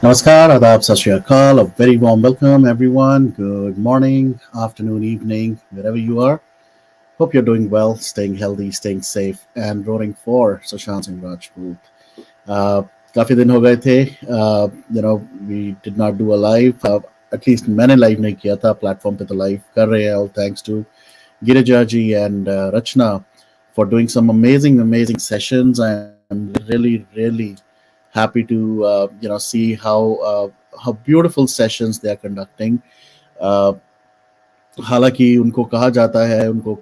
Namaskar, Adab, Sat Shri Akal. A very warm welcome, everyone. Good morning, afternoon, evening, wherever you are. Hope you're doing well, staying healthy, staying safe, and voting for Sushant Singh Rajput. Uh, काफी दिन हो गए थे, we did not do a live. At least मैंने live नहीं किया था. Platform पे तो live कर रहे हैं. All thanks to Girija ji and Rachna for doing some amazing sessions. I am really happy to see how beautiful sessions they are conducting. Uh, हालांकि उनको कहा जाता है उनको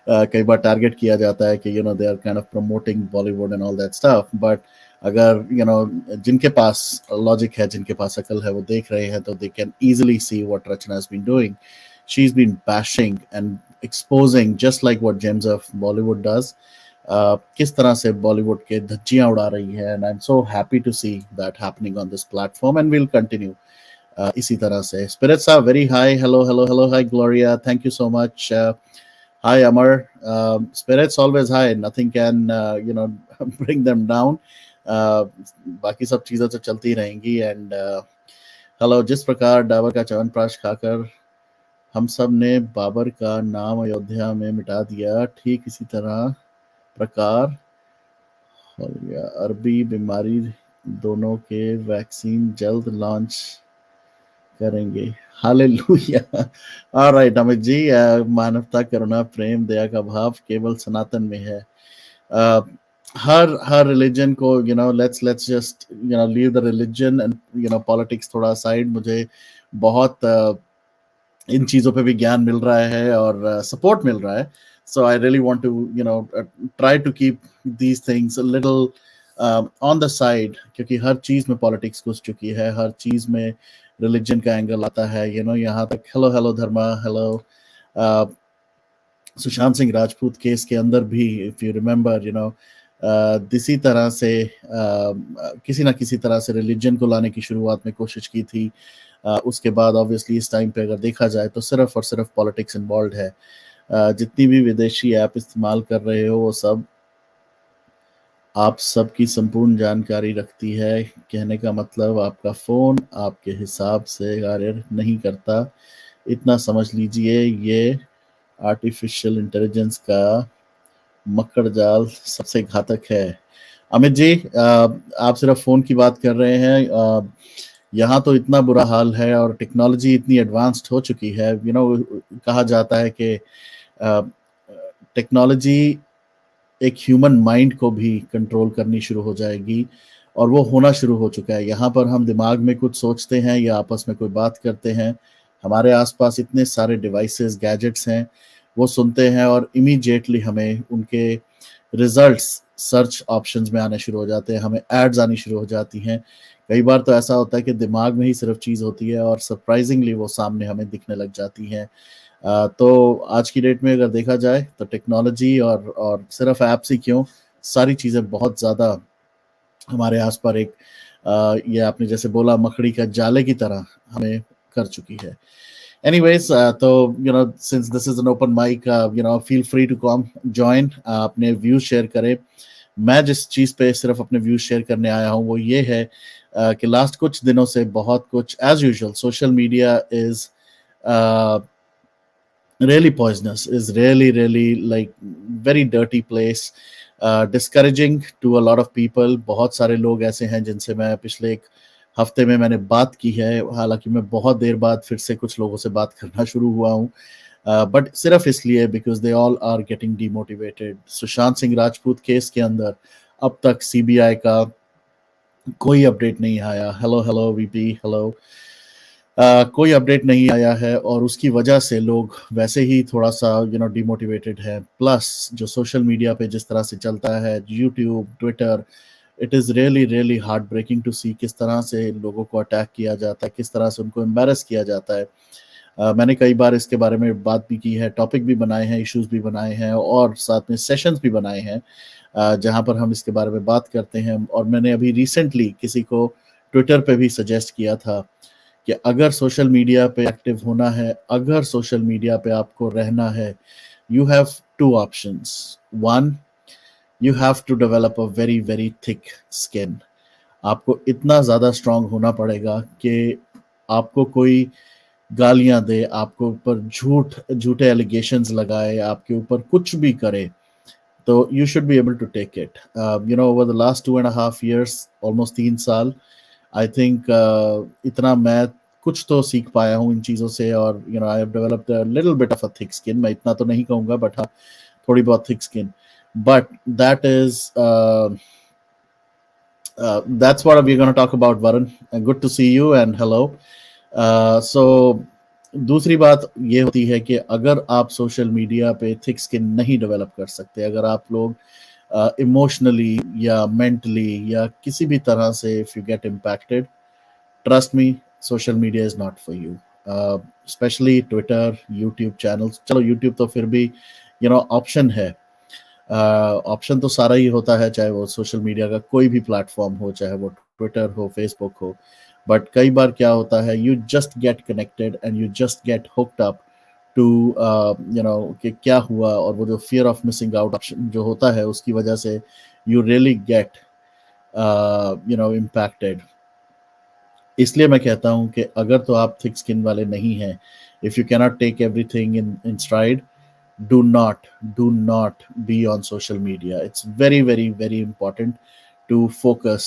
कई बार टारगेट किया जाता है कि they are kind of promoting Bollywood and all that stuff but अगर जिनके पास लॉजिक है जिनके पास अकल है वो देख रहे हैं तो they can easily see what Rachna has been doing she is been bashing and exposing just like what gems of Bollywood does किस तरह से बॉलीवुड के धज्जियां उड़ा रही है and I am so happy to see that happening on this platform and will continue इसी तरह से spirits are very high. Hello, hi Gloria, thank you so much. Hi Amar. Spirits always high, nothing can bring them down. बाकी सब चीज़ें तो चलती रहेंगी and hello जिस प्रकार डाबर का च्यवनप्राश खाकर हम सब ने बाबर का नाम अयोध्या में मिटा दिया ठीक इसी तरह प्रकार अरबी बीमारी दोनों के वैक्सीन जल्द लॉन्च करेंगे हालेलुया ऑलराइट अमित जी मानवता करुणा प्रेम दया का भाव केवल सनातन में है हर रिलीजन को let's just leave the religion and politics थोड़ा साइड मुझे बहुत इन चीज़ों पे भी ज्ञान मिल रहा है और सपोर्ट मिल रहा है so I really want to try to keep these things little on the side क्योंकि हर चीज़ में पॉलिटिक्स घुस चुकी है हर चीज़ में रिलीजन का एंगल आता है यहाँ तक हेलो धर्मा हेलो सुशांत सिंह राजपूत केस के अंदर भी इफ यू रिमेम्बर इसी तरह से किसी ना किसी तरह से रिलीजन को लाने की शुरुआत में कोशिश की थी उसके बाद ऑब्वियसली इस टाइम पे अगर देखा जाए तो सिर्फ और सिर्फ पॉलिटिक्स इन्वॉल्व है जितनी भी विदेशी ऐप इस्तेमाल कर रहे हो वो सब आप सबकी संपूर्ण जानकारी रखती है कहने का मतलब आपका फ़ोन आपके हिसाब से कार्य नहीं करता इतना समझ लीजिए ये आर्टिफिशियल इंटेलिजेंस का मक्खड़ जाल सबसे घातक है अमित जी आप सिर्फ फ़ोन की बात कर रहे हैं यहाँ तो इतना बुरा हाल है और टेक्नोलॉजी इतनी एडवांस्ड हो चुकी है कहा जाता है कि टेक्नोलॉजी एक ह्यूमन माइंड को भी कंट्रोल करनी शुरू हो जाएगी और वो होना शुरू हो चुका है यहाँ पर हम दिमाग में कुछ सोचते हैं या आपस में कोई बात करते हैं हमारे आसपास इतने सारे डिवाइसेस गैजेट्स हैं वो सुनते हैं और इमीडिएटली हमें उनके रिजल्ट्स सर्च ऑप्शंस में आने शुरू हो जाते हैं हमें एड्स आनी शुरू हो जाती हैं कई बार तो ऐसा होता है कि दिमाग में ही सिर्फ चीज़ होती है और सरप्राइजिंगली वो सामने हमें दिखने लग जाती हैं तो आज की डेट में अगर देखा जाए तो टेक्नोलॉजी और सिर्फ ऐप्स ही क्यों सारी चीज़ें बहुत ज़्यादा हमारे आस पर एक ये आपने जैसे बोला मकड़ी का जाले की तरह हमें कर चुकी है एनीवेज तो since this is an open mic feel free to come join अपने व्यूज शेयर करें मैं जिस चीज़ पे सिर्फ अपने व्यूज शेयर करने आया हूँ वो ये है कि लास्ट कुछ दिनों से बहुत कुछ as usual social media is really poisonous is really like very dirty place discouraging to a lot of people बहुत सारे लोग ऐसे हैं जिनसे मैं पिछले एक हफ्ते में मैंने बात की है हालांकि मैं बहुत देर बाद फिर से कुछ लोगों से बात करना शुरू हुआ हूँ बट सिर्फ इसलिए because they all are getting demotivated Sushant Singh Rajput case के अंदर अब तक सीबीआई का कोई अपडेट नहीं आया हेलो वीपी हेलो कोई अपडेट नहीं आया है और उसकी वजह से लोग वैसे ही थोड़ा सा डिमोटिवेटेड है प्लस जो सोशल मीडिया पे जिस तरह से चलता है YouTube Twitter it is really heart breaking to see किस तरह से लोगों को अटैक किया जाता है किस तरह से उनको एम्बेरस किया जाता है मैंने कई बार इसके बारे में बात भी की है टॉपिक भी बनाए हैं इश्यूज भी बनाए हैं और साथ में सेशंस भी बनाए हैं जहां पर हम इसके बारे में बात करते हैं और मैंने अभी रिसेंटली किसी को ट्विटर पे भी सजेस्ट किया था कि अगर सोशल मीडिया पे एक्टिव होना है अगर सोशल मीडिया पे आपको रहना है you have two options one you have to develop a very thick skin आपको इतना ज़्यादा स्ट्रांग होना पड़ेगा कि आपको कोई गालियाँ दे, आपके ऊपर झूठे एलिगेशंस लगाए, आपके ऊपर कुछ भी करे, तो you should be able to take it. Over the last 2.5 years, almost 3 साल, I think इतना मैं कुछ तो सीख पाया हूँ इन चीज़ों से, और I have developed a little bit of a thick skin. मैं इतना तो नहीं कहूँगा, बट हाँ, थोड़ी बहुत thick skin. But that's what we're going to talk about, Varun. Good to see you and hello. So दूसरी बात ये होती है कि अगर आप सोशल मीडिया पे थिक स्किन नहीं डेवलप कर सकते, अगर आप लोग इमोशनली या मेंटली या किसी भी तरह से if you get impacted, trust me, social media is not for you. Specially Twitter, YouTube channels. चलो यूट्यूब तो फिर भी ऑप्शन है. ऑप्शन तो सारा ही होता है, चाहे वो सोशल मीडिया का कोई भी प्लेटफॉर्म हो, चाहे वो ट्विटर हो, फेसबुक हो. बट कई बार क्या होता है, you just get connected and you just get hooked up to कि क्या हुआ, और वो जो फियर ऑफ मिसिंग आउट जो होता है उसकी वजह से यू रियली गेट इम्पैक्टेड. इसलिए मैं कहता हूं कि अगर तो आप थिक स्किन वाले नहीं हैं, if you cannot take everything in stride, do not be on social media. It's very important to focus.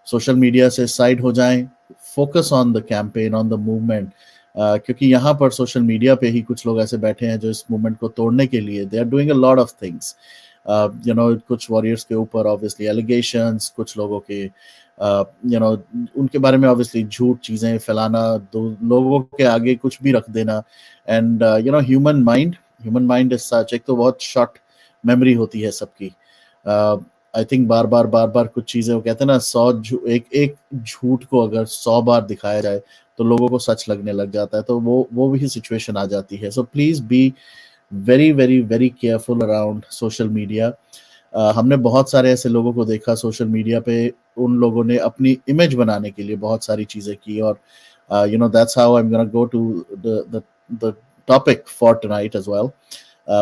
Social media से साइड हो जाएं, focus on the campaign, on the movement. क्योंकि यहाँ पर सोशल मीडिया पे ही कुछ लोग ऐसे बैठे हैं जो इस मूवमेंट को तोड़ने के लिए they are doing a lot of things. कुछ वॉरियर्स के ऊपर ऑब्वियसली एलिगेशंस, कुछ लोगों के उनके बारे में ऑब्वियसली झूठ चीजें फैलाना, दो लोगों के आगे कुछ भी रख देना. And human mind is such, एक तो बहुत शॉर्ट मेमोरी होती है सबकी. आई थिंक बार बार कुछ चीजें, वो कहते हैं ना, एक एक झूठ को अगर 100 बार दिखाया जाए तो लोगों को सच लगने लग जाता है, तो वो भी सिचुएशन आ जाती है. So please be very careful around social media. हमने बहुत सारे ऐसे लोगों को देखा सोशल मीडिया पे, उन लोगों ने अपनी इमेज बनाने के लिए बहुत सारी चीजें की, और that's how I am gonna go to the topic for tonight as well.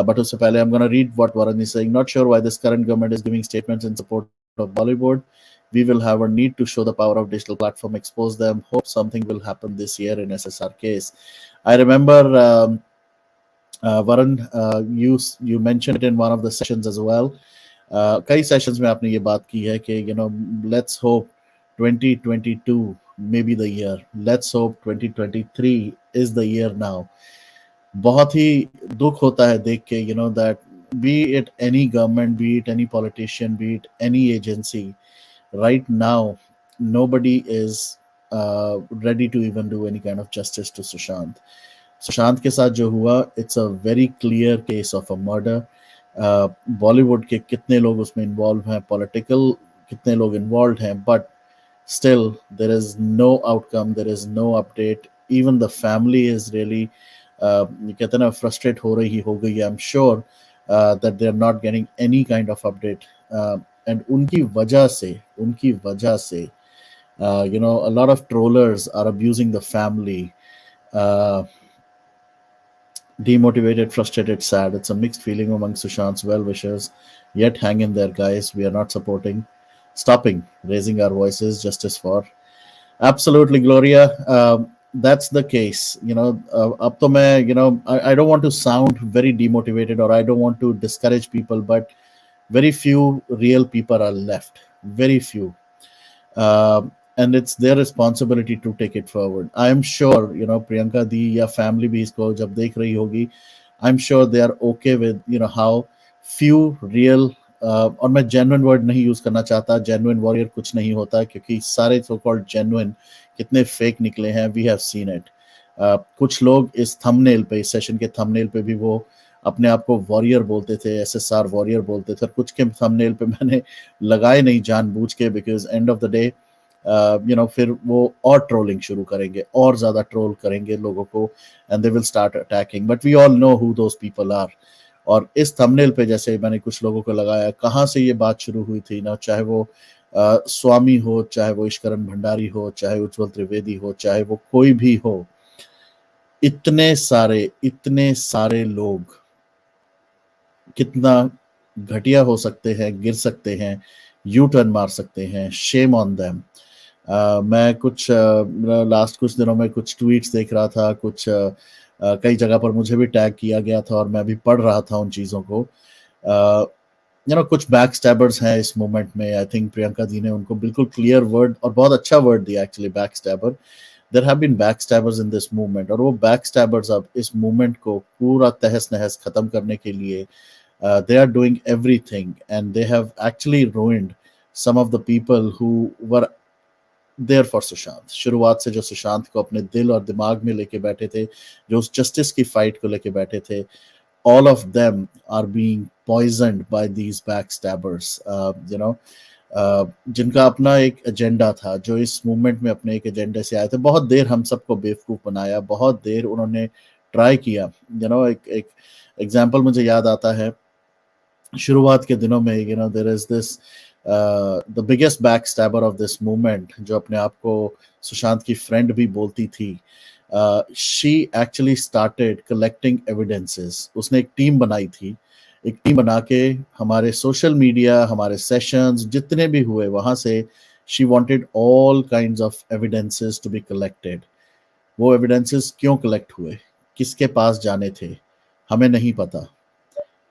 But उससे पहले I'm gonna read what Varun is saying. Not sure why this current government is giving statements in support of Bollywood. We will have a need to show the power of digital platform, expose them. Hope something will happen this year in SSR case. I remember Varun, you mentioned it in one of the sessions as well. कई sessions में आपने ये बात की है कि let's hope 2022 may be the year. Let's hope 2023 is the year now. बहुत ही दुख होता है देख के that B it any government, B it any politician, B it any agency, right now nobody is ready to even do any kind of justice to Sushant के साथ जो हुआ, it's a very clear case of a murder. Bollywood के कितने लोग उसमें involve हैं, political कितने लोग इन्वॉल्व हैं, but still there is no outcome, there is no update. Even the family is really कहते हैं ना, frustrate हो गई है. I'm sure that they are not getting any kind of update. And उनकी वजह से a lot of trollers are abusing the family. uh, Demotivated, frustrated, sad. It's a mixed feeling among Sushant's well-wishers. Yet hang in there, guys. We are not stopping raising our voices. Justice for. Absolutely, Gloria. That's the case. Up to मैं, I don't want to sound very demotivated, or I don't want to discourage people, but very few real people are left. Very few. And it's their responsibility to take it forward. I am sure, Priyanka Di या family भी इसको जब देख रही होगी, I'm sure they are okay with, how few real, और मैं genuine word नहीं यूज करना चाहता, genuine warrior कुछ नहीं होता, क्योंकि सारे so called genuine कितने fake निकले हैं, we have seen it. कुछ लोग इस थंबनेल पे, इस सेशन के थंबनेल पे भी वो अपने आप को वॉरियर बोलते थे, एसएसआर वॉरियर बोलते थे, और कुछ के थंबनेल पे मैंने लगाए नहीं जानबूझ के, because and of the day फिर वो और ट्रोलिंग शुरू करेंगे, और ज्यादा ट्रोल करेंगे लोगों को, and they will start attacking. But we all know who those people are. और इस थंबनेल पे जैसे मैंने कुछ लोगों को लगाया, कहाँ से ये बात शुरू हुई थी ना, चाहे वो स्वामी हो, चाहे वो ईश्वरन भंडारी हो, चाहे उज्जवल त्रिवेदी हो, चाहे वो कोई भी हो, इतने सारे लोग कितना घटिया हो सकते हैं, गिर सकते हैं, यू टर्न मार सकते हैं। Shame on them. मैं कुछ लास्ट कुछ दिनों में कुछ ट्वीट्स देख रहा था, कुछ कई जगह पर मुझे भी टैग किया गया था और मैं भी पढ़ रहा था उन चीज़ों को। कुछ बैक स्टैबर्स हैं इस मूवमेंट में। आई थिंक प्रियंका जी ने उनको बिल्कुल क्लियर वर्ड और बहुत अच्छा वर्ड दिया actually, back stabber. There have been back stabbers in this movement, और वो बैक स्टैबर्स अब इस मूवमेंट को पूरा तहस नहस खत्म करने के लिए they are doing everything, and they have actually ruined some of the people who were there for Sushant. शुरुआत से जो सुशांत को अपने दिल और दिमाग में लेके बैठे थे, जो उस जस्टिस की फाइट को लेके बैठे थे, all of them are being poisoned by these backstabbers, जिनका अपना एक एजेंडा था, जो इस मूवमेंट में अपने एक एजेंडे से आए थे। बहुत देर हम सबको बेवकूफ बनाया, बहुत देर उन्होंने ट्राई किया। एक एक एग्जाम्पल मुझे याद आता है, शुरुआत के दिनों में there is this the biggest back stabber of this movement, जो अपने आप को सुशांत की फ्रेंड भी बोलती थी। She actually started collecting evidences. उसने एक टीम बनाई थी, एक टीम बना के हमारे सोशल मीडिया, हमारे सेशंस जितने भी हुए वहां से she wanted all kinds of evidences to be collected. वो एविडेंसेस क्यों कलेक्ट हुए, किसके पास जाने थे, हमें नहीं पता।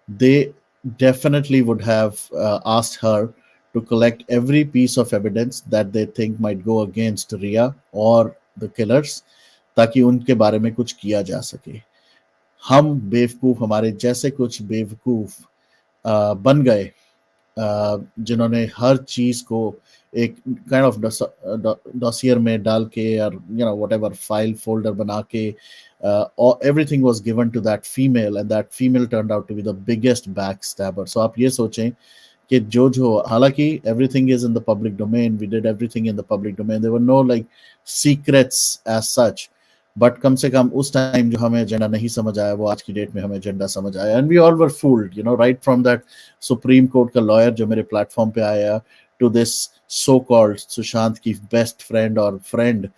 they definitely would have asked her to collect every piece of evidence that they think might go against Ria or the killers, ताकि उनके बारे में कुछ किया जा सके। हम बेवकूफ, हमारे जैसे कुछ बेवकूफ बन गए, जिन्होंने हर चीज को एक काइंड ऑफ डॉसियर में डाल के, और व्हाटएवर फाइल फोल्डर बना के, everything was given to that female, and that female turned out to be the biggest backstabber. So आप ये सोचें कि जो हालांकि everything is in the public domain, we did everything in the public domain, there were no like secrets as such, but कम से कम उस टाइम जो हमें एजेंडा नहीं समझ आया, वो आज की डेट में हमें एजेंडा समझ आया। And we all were fooled, right from that supreme court का लॉयर जो मेरे प्लेटफॉर्म पे आया, to this so called Sushant की बेस्ट फ्रेंड और फ्रेंड,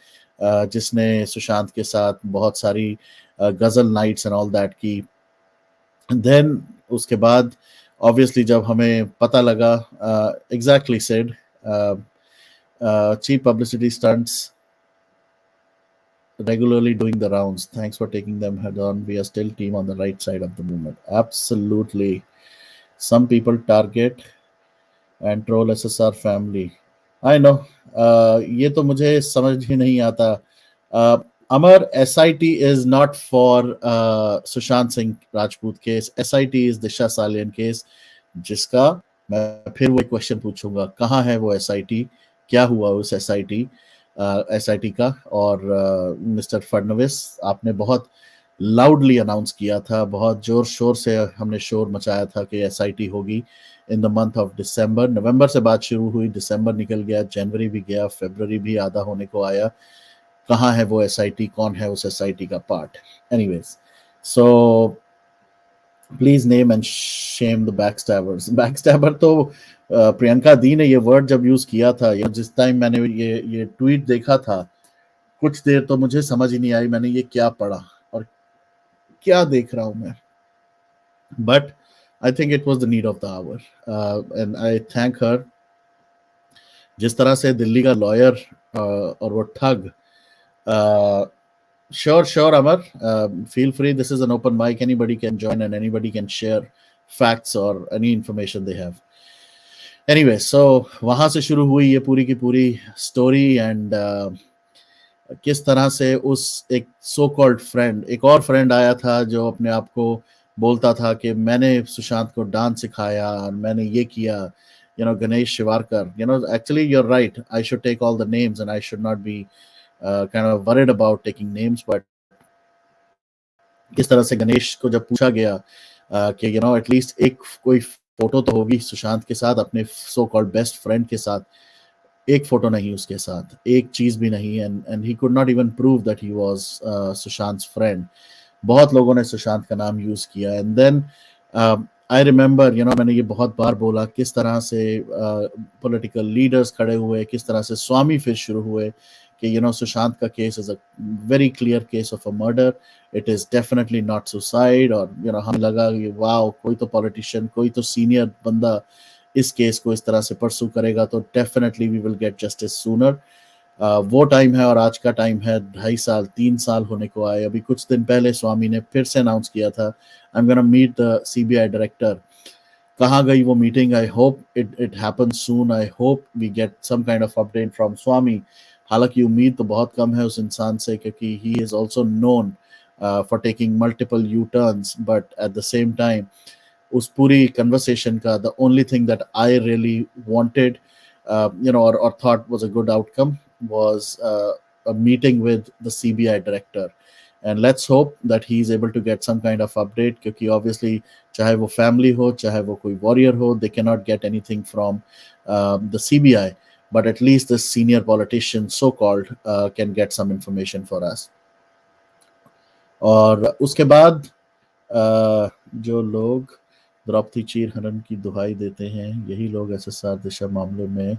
जिसने सुशांत के साथ बहुत सारी ghazal nights and all that की। देन उसके बाद ऑब्वियसली जब हमें पता लगा, exactly said cheap publicity stunts regularly doing the rounds. Thanks for taking them head on. We are still team on the right side of the movement. Absolutely. Some people target and troll SSR family. I know. ये तो मुझे समझ ही नहीं आता। अमर, SIT is not for Sushant Singh Rajput case. SIT is Disha Salian case, जिसका मैं फिर वो क्वेश्चन पूछूंगा, कहाँ है वो SIT, क्या हुआ उस SIT का। और मिस्टर फडणवीस, आपने बहुत लाउडली अनाउंस किया था, बहुत जोर शोर से हमने शोर मचाया था कि SIT होगी in the month of December. नवंबर से बात शुरू हुई, दिसंबर निकल गया, जनवरी भी गया, फरवरी भी आधा होने को आया। कहाँ है वो SIT, कौन है उस SIT का पार्ट? Anyways, so please name and shame the backstabbers. Backstabber तो प्रियंका दी ने ये वर्ड जब यूज किया था, या जिस टाइम मैंने ये ट्वीट देखा था, कुछ देर तो मुझे समझ ही नहीं आई मैंने ये क्या पढ़ा और क्या देख रहा हूं मैं। But I think it was the need of the hour, and I thank her. जिस तरह से दिल्ली का लॉयर और वो ठग, sure, Amar. Feel free. This is an open mic. Anybody can join and anybody can share facts or any information they have. Anyway, so वहां से शुरू हुई ये पूरी की पूरी स्टोरी, एंड किस तरह से उस एक सो कॉल्ड फ्रेंड, एक और फ्रेंड आया था जो अपने आप को बोलता था कि मैंने सुशांत को डांस सिखाया और मैंने ये किया, Ganesh शिवारकर। Actually you're right, I should take all the names and I should not be kind of worried about taking names, but किस तरह से गणेश को जब पूछा गया कि एटलीस्ट एक कोई फोटो तो होगी सुशांत के साथ, अपने सो कॉल्ड बेस्ट फ्रेंड के साथ, एक फोटो नहीं उसके साथ, एक चीज भी नहीं, and he could not even prove that he was Sushant friend. बहुत लोगों ने सुशांत का नाम यूज किया, एंड देन आई रिमेम्बर, मैंने ये बहुत बार बोला, किस तरह से पॉलिटिकल लीडर्स खड़े हुए, किस तरह से स्वामी फिर शुरू हुए कि सुशांत का case is a very clear case of a murder, it is definitely not suicide. और हमें लगा कि वाओ, कोई तो पॉलिटिशियन, कोई तो सीनियर बंदा इस केस को इस तरह से परसू करेगा तो definitely we will get justice sooner. वो टाइम है और आज का टाइम है, 2.5 साल 3 साल होने को आए। अभी कुछ दिन पहले स्वामी ने फिर से अनाउंस किया था, I am gonna meet the CBI director. कहाँ गई वो मीटिंग? I hope it it happen soon, I hope we get some kind of update from Swamy. हालांकि उम्मीद तो बहुत कम है उस इंसान से, क्योंकि he is also known for taking multiple you turns, but at the same time उस पूरी कन्वर्सेशन का the only thing that I really wanted or thought was a good outcome was a meeting with the CBI director, and let's hope that he is able to get some kind of update, क्योंकि obviously चाहे वो family हो चाहे वो कोई warrior हो, they cannot get anything from the CBI, but at least the senior politician so called can get some information for us. और उसके बाद जो लोग द्रौपदी चीर हरण की दुहाई देते हैं, यही लोग एसएसआर दिशा मामले में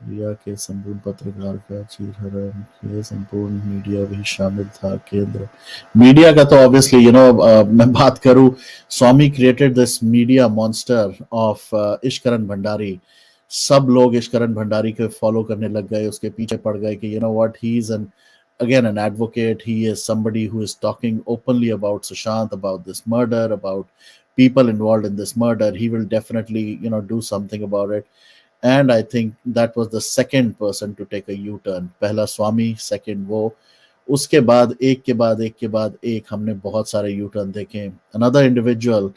रिया के संपूर्ण पत्रकार का चीरहरण, ये संपूर्ण मीडिया भी शामिल था। केंद्र मीडिया का तो ऑब्वियसली मैं बात करूं, Swamy created this media monster of Ishkaran Bhandari. सब लोग इश्करण भंडारी को फॉलो करने लग गए, उसके पीछे पड़ गए कि what, he is an again an advocate, he is somebody who is talking openly about Sushant, about this murder, about people involved in this murder. He will definitely do something about it. And I think that was the second person to take a U-turn. पहला स्वामी, second वो, उसके बाद एक के बाद एक के बाद एक हमने बहुत सारे यू टर्न देखे। अनदर इंडिविजुअल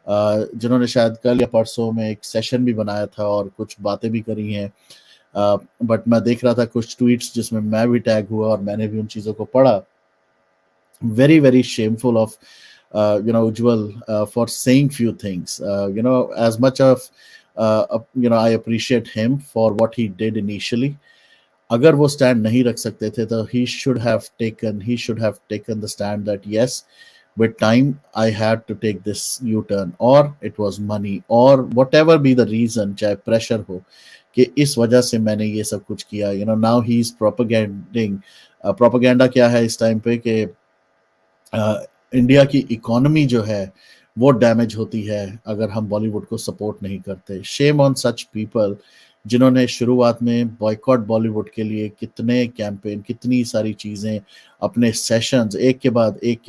जिन्होंने शायद कल या परसों में एक सेशन भी बनाया था और कुछ बातें भी करी हैं, बट मैं देख रहा था कुछ ट्वीट्स जिसमें मैं भी टैग हुआ और मैंने भी उन चीज़ों को पढ़ा। very very shameful of Ujjwal for saying few things. As much of I appreciate him for what he did initially, अगर वो स्टैंड नहीं रख सकते थे तो he should have taken the stand that yes, with time I had to take this U-turn, or it was money, or whatever be the reason, चाहे pressure हो कि इस वजह से मैंने ये सब कुछ किया। now he is propagating propaganda क्या है इस टाइम पे कि इंडिया की इकोनॉमी जो है वो डैमेज होती है अगर हम बॉलीवुड को सपोर्ट नहीं करते। शेम ऑन सच पीपल जिन्होंने शुरुआत में बॉयकॉट बॉलीवुड के लिए कितने कैंपेन, कितनी सारी चीज़ें, अपने सेशंस एक के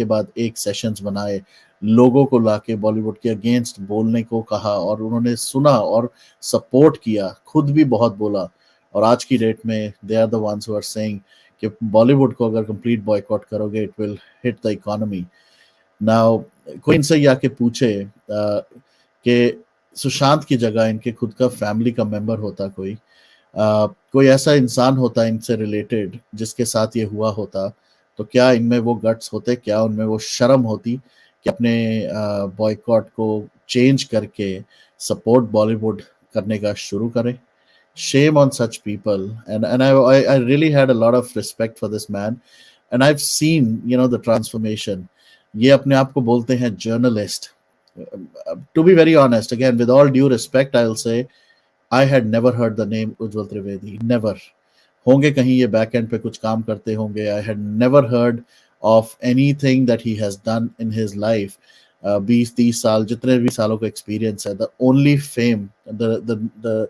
बाद एक सेशंस बनाए, लोगों को लाके बॉलीवुड के अगेंस्ट बोलने को कहा और उन्होंने सुना और सपोर्ट किया, खुद भी बहुत बोला। और आज की डेट में they are the ones who are saying कि बॉलीवुड को अगर कंप्लीट बॉयकॉट करोगे it will hit the economy. Now कोई इनसे ये आके पूछे कि सुशांत की जगह इनके खुद का फैमिली का मेंबर होता, कोई ऐसा इंसान होता इनसे रिलेटेड जिसके साथ ये हुआ होता, तो क्या इनमें वो गट्स होते, क्या उनमें वो शर्म होती कि अपने बॉयकॉट को चेंज करके सपोर्ट बॉलीवुड करने का शुरू करें? Shame on such people. And I really had a lot of respect for this man, and I've seen the transformation. ये अपने आप को बोलते हैं journalist. To be very honest, again with all due respect, I'll say I had never heard the name Ujjwal Trivedi. Never. होंगे कहीं ये back and पे कुछ काम करते होंगे। I had never heard of anything that he has done in his life. 20-30 साल, जितने भी सालों का एक्सपीरियंस है, the only fame, the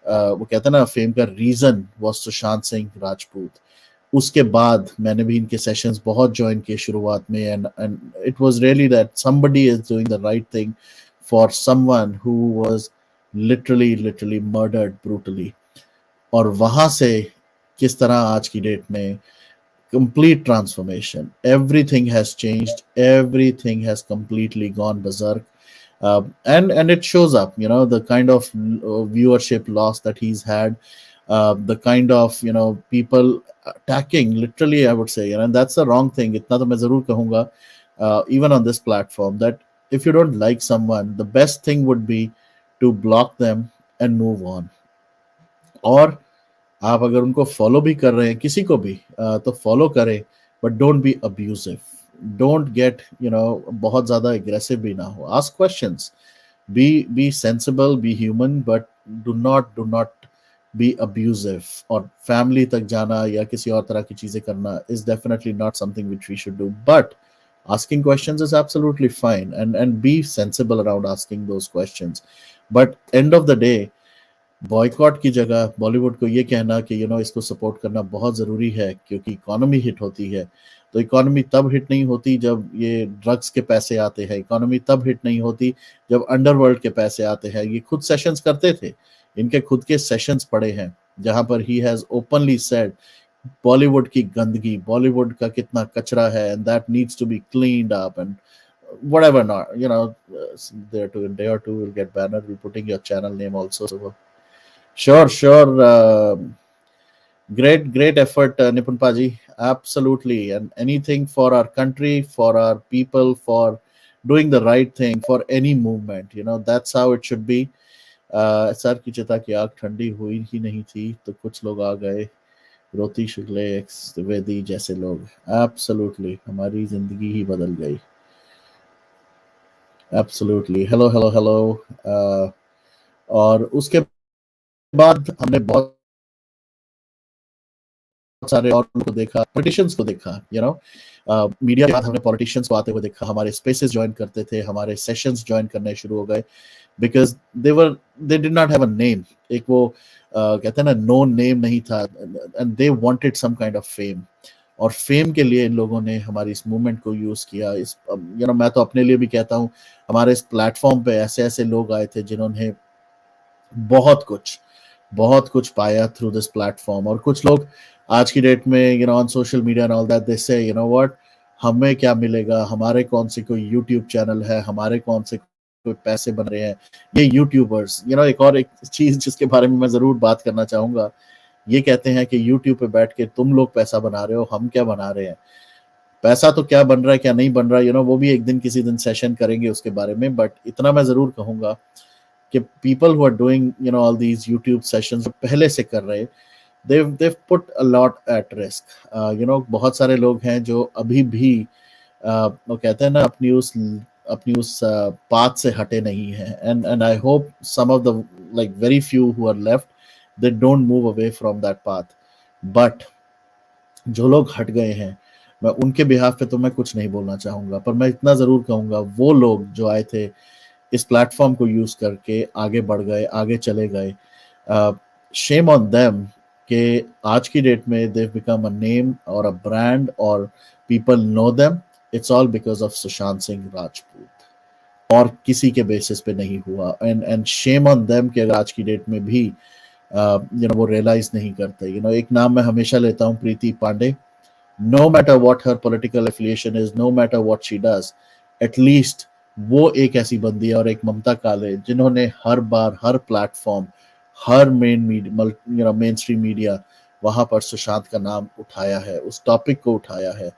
वो कहते हैं ना फेम का रीजन वॉज सुशांत सिंह राजपूत। उसके बाद मैंने भी इनके सेशंस बहुत ज्वाइन किए शुरुआत में, and it was really that somebody is doing the right thing for someone who was literally murdered brutally. और वहां से किस तरह आज की डेट में complete transformation, everything has changed, everything has completely gone berserk. And it shows up, the kind of viewership loss that he's had, the kind of people attacking, literally I would say, and that's the wrong thing. Itna to main zarur kahunga, even on this platform, that if you don't like someone, the best thing would be to block them and move on. और आप अगर उनको follow भी कर रहे हैं, किसी को भी तो फॉलो करें, but don't be abusive, don't get बहुत ज्यादा एग्रेसिव भी ना हो, ask questions, be sensible, be human, but do not be abusive. और फैमिली तक जाना या किसी और तरह की चीजें करना is definitely not something which we should do, but asking questions is absolutely fine, and be sensible around asking those questions. But end of the day boycott की जगह बॉलीवुड को ये कहना कि इसको सपोर्ट करना बहुत ज़रूरी है क्योंकि इकोनॉमी हिट होती है। तो इकोनॉमी तब हिट नहीं होती जब ये ड्रग्स के पैसे आते हैं, इकोनॉमी तब हिट नहीं होती जब अंडरवर्ल्ड के पैसे आते हैं। ये खुद सेशंस करते थे, इनके खुद के सेशंस पड़े हैं जहां पर he has openly said Bollywood की गंदगी, बॉलीवुड का कितना कचरा है and that needs to be cleaned up and whatever not there to day or two will get banner, we'll putting your channel name also. So sure, sure. Great effort, Nipun Paji. Absolutely. And anything for our country, for our people, for doing the right thing, for any movement. That's how it should be. Sir की चिता की आग ठंडी हुई ही नहीं थी तो कुछ लोग आ गए, रोती शुक्ले द्विवेदी जैसे लोग। एब्सोल्युटली हमारी जिंदगी ही बदल गई। एब्सोल्युटली। Hello hello hello. और उसके बाद हमने बहुत सारे और लोगों को देखा, पॉलिटिशियंस को देखा, मीडिया के बाद हमने पॉलिटिशियंस को आते हुए देखा, हमारे स्पेसेस ज्वाइन करते थे, हमारे सेशंस ज्वाइन करने शुरू हो गए because they did not have a name. एक वो कहते हैं ना, नो नेम नहीं था and they wanted some kind of fame. और फेम के लिए इन लोगों ने हमारी इस मूवमेंट को यूज किया। इस मैं तो अपने लिए भी कहता हूँ, हमारे इस प्लेटफॉर्म पे ऐसे ऐसे लोग आए थे जिन्होंने बहुत कुछ बहुत कुछ पाया थ्रू दिस प्लेटफॉर्म। और कुछ लोग आज की डेट में on social media and all that they से व्हाट, हमें क्या मिलेगा, हमारे कौन से कोई यूट्यूब चैनल है, हमारे कौन से कोई पैसे बन रहे हैं ये यूट्यूबर्स। एक और एक चीज जिसके बारे में मैं जरूर बात करना चाहूंगा, ये कहते हैं कि यूट्यूब पे बैठ के तुम लोग पैसा बना रहे हो, हम क्या बना रहे हैं। पैसा तो क्या बन रहा है क्या नहीं बन रहा है वो भी एक दिन किसी दिन सेशन करेंगे उसके बारे में। बट इतना मैं जरूर कहूंगा कि people who are doing all these YouTube sessions पहले से कर रहे, they've put a lot at risk. बहुत सारे लोग हैं जो अभी भी वो कहते हैं ना, अपनी उस पाथ से हटे नहीं है। And I hope some of the like very few who are left, they don't move away from that path. But जो लोग हट गए हैं, मैं उनके बिहाफ पे तो मैं कुछ नहीं बोलना चाहूंगा, पर मैं इतना जरूर कहूंगा, वो लोग जो आए थे इस प्लेटफॉर्म को यूज करके आगे बढ़ गए, आगे चले गए, शेम ऑन देम कि आज की डेट में देव बिकम अ नेम और अ ब्रांड और people know them. It's all because of Sushant Singh Rajput, और किसी के बेसिस पे नहीं हुआ। एंड शेम ऑन देम कि अगर आज की डेट में भी वो रियलाइज नहीं करते। एक नाम मैं हमेशा लेता हूँ, प्रीति Pandey. no matter what her political affiliation is, no matter what she does, at least वो एक ऐसी बंदी है, और एक ममता काले, जिन्होंने हर बार हर प्लेटफॉर्म, हर मेन स्ट्रीम मीडिया, वहां पर सुशांत का नाम उठाया है, उस टॉपिक को उठाया है।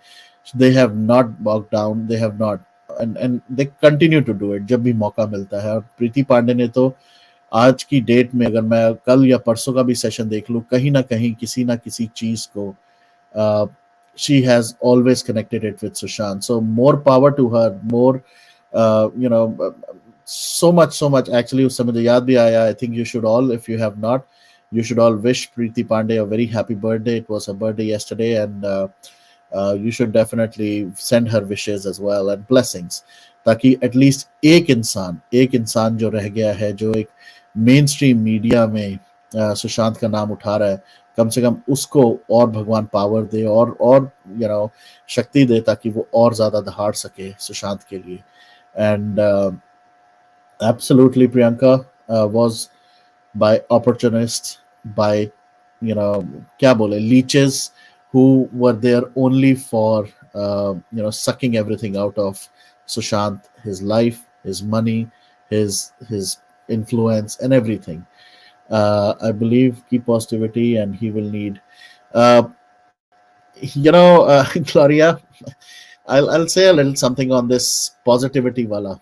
They have not back down, they have not, and they continue to do it जब भी मौका मिलता है। और प्रीति पांडे ने तो आज की डेट में, अगर मैं कल या परसों का भी सेशन देख लूं, कहीं ना कहीं किसी ना किसी चीज को she has always connected it with Sushant. So more power to her. More, so much. Actually, उस समय तो याद भी आया. I think you should all, if you have not, you should all wish Preeti Pandey a very happy birthday. It was her birthday yesterday, and you should definitely send her wishes as well and blessings. ताकि at least एक इंसान जो रह गया है, जो एक main stream media में सुशांत का नाम उठा रहा है, कम से कम उसको और भगवान पावर दे और शक्ति दे, ताकि वो और ज्यादा दहाड़ सके सुशांत के लिए। And absolutely Priyanka was by opportunists, by क्या बोले, leeches who were there only for sucking everything out of Sushant, his life, his money, his influence and everything. I believe keep positivity and he will need. Uh, Gloria, I'll say a little something on this positivity wala.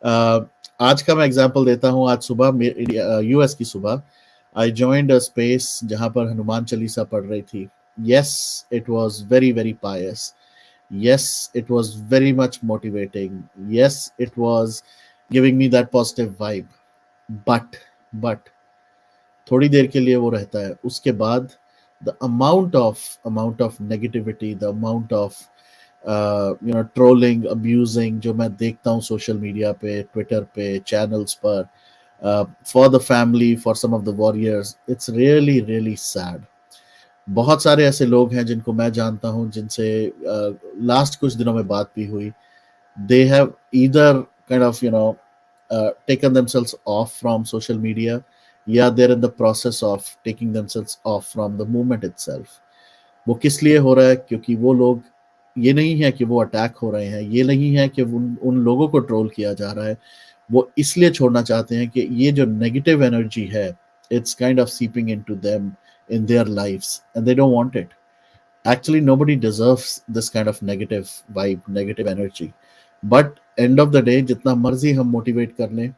Uh, आज का मैं example देता हूँ। आज सुबह US की सुबह I joined a space जहां पर हनुमान चालीसा पढ़ रही थी। Yes, it was very very Payas. Yes, it was very much motivating. Yes, it was giving me that positive vibe. But थोड़ी देर के लिए वो रहता है, उसके बाद the amount of negativity, the amount of trolling, abusing जो मैं देखता हूँ सोशल मीडिया पे, ट्विटर पे, चैनल्स पर, for the family, for some of the warriors, it's really really sad. बहुत सारे ऐसे लोग हैं जिनको मैं जानता हूँ, जिनसे लास्ट कुछ दिनों में बात भी हुई। They have either kind of taken themselves off from social media, या they're in the process of taking themselves off from the movement itself. वो किस लिए हो रहा है? क्योंकि वो लोग, ये नहीं है कि वो अटैक हो रहे हैं, ये नहीं है कि उन उन लोगों को ट्रोल किया जा रहा है, वो इसलिए छोड़ना चाहते हैं कि ये जो नेगेटिव एनर्जी है, it's kind of seeping into them in their lives and they don't want it. Actually, nobody deserves this kind of negative vibe, negative energy. But end of the day, जितना मर्जी हम motivate कर लें,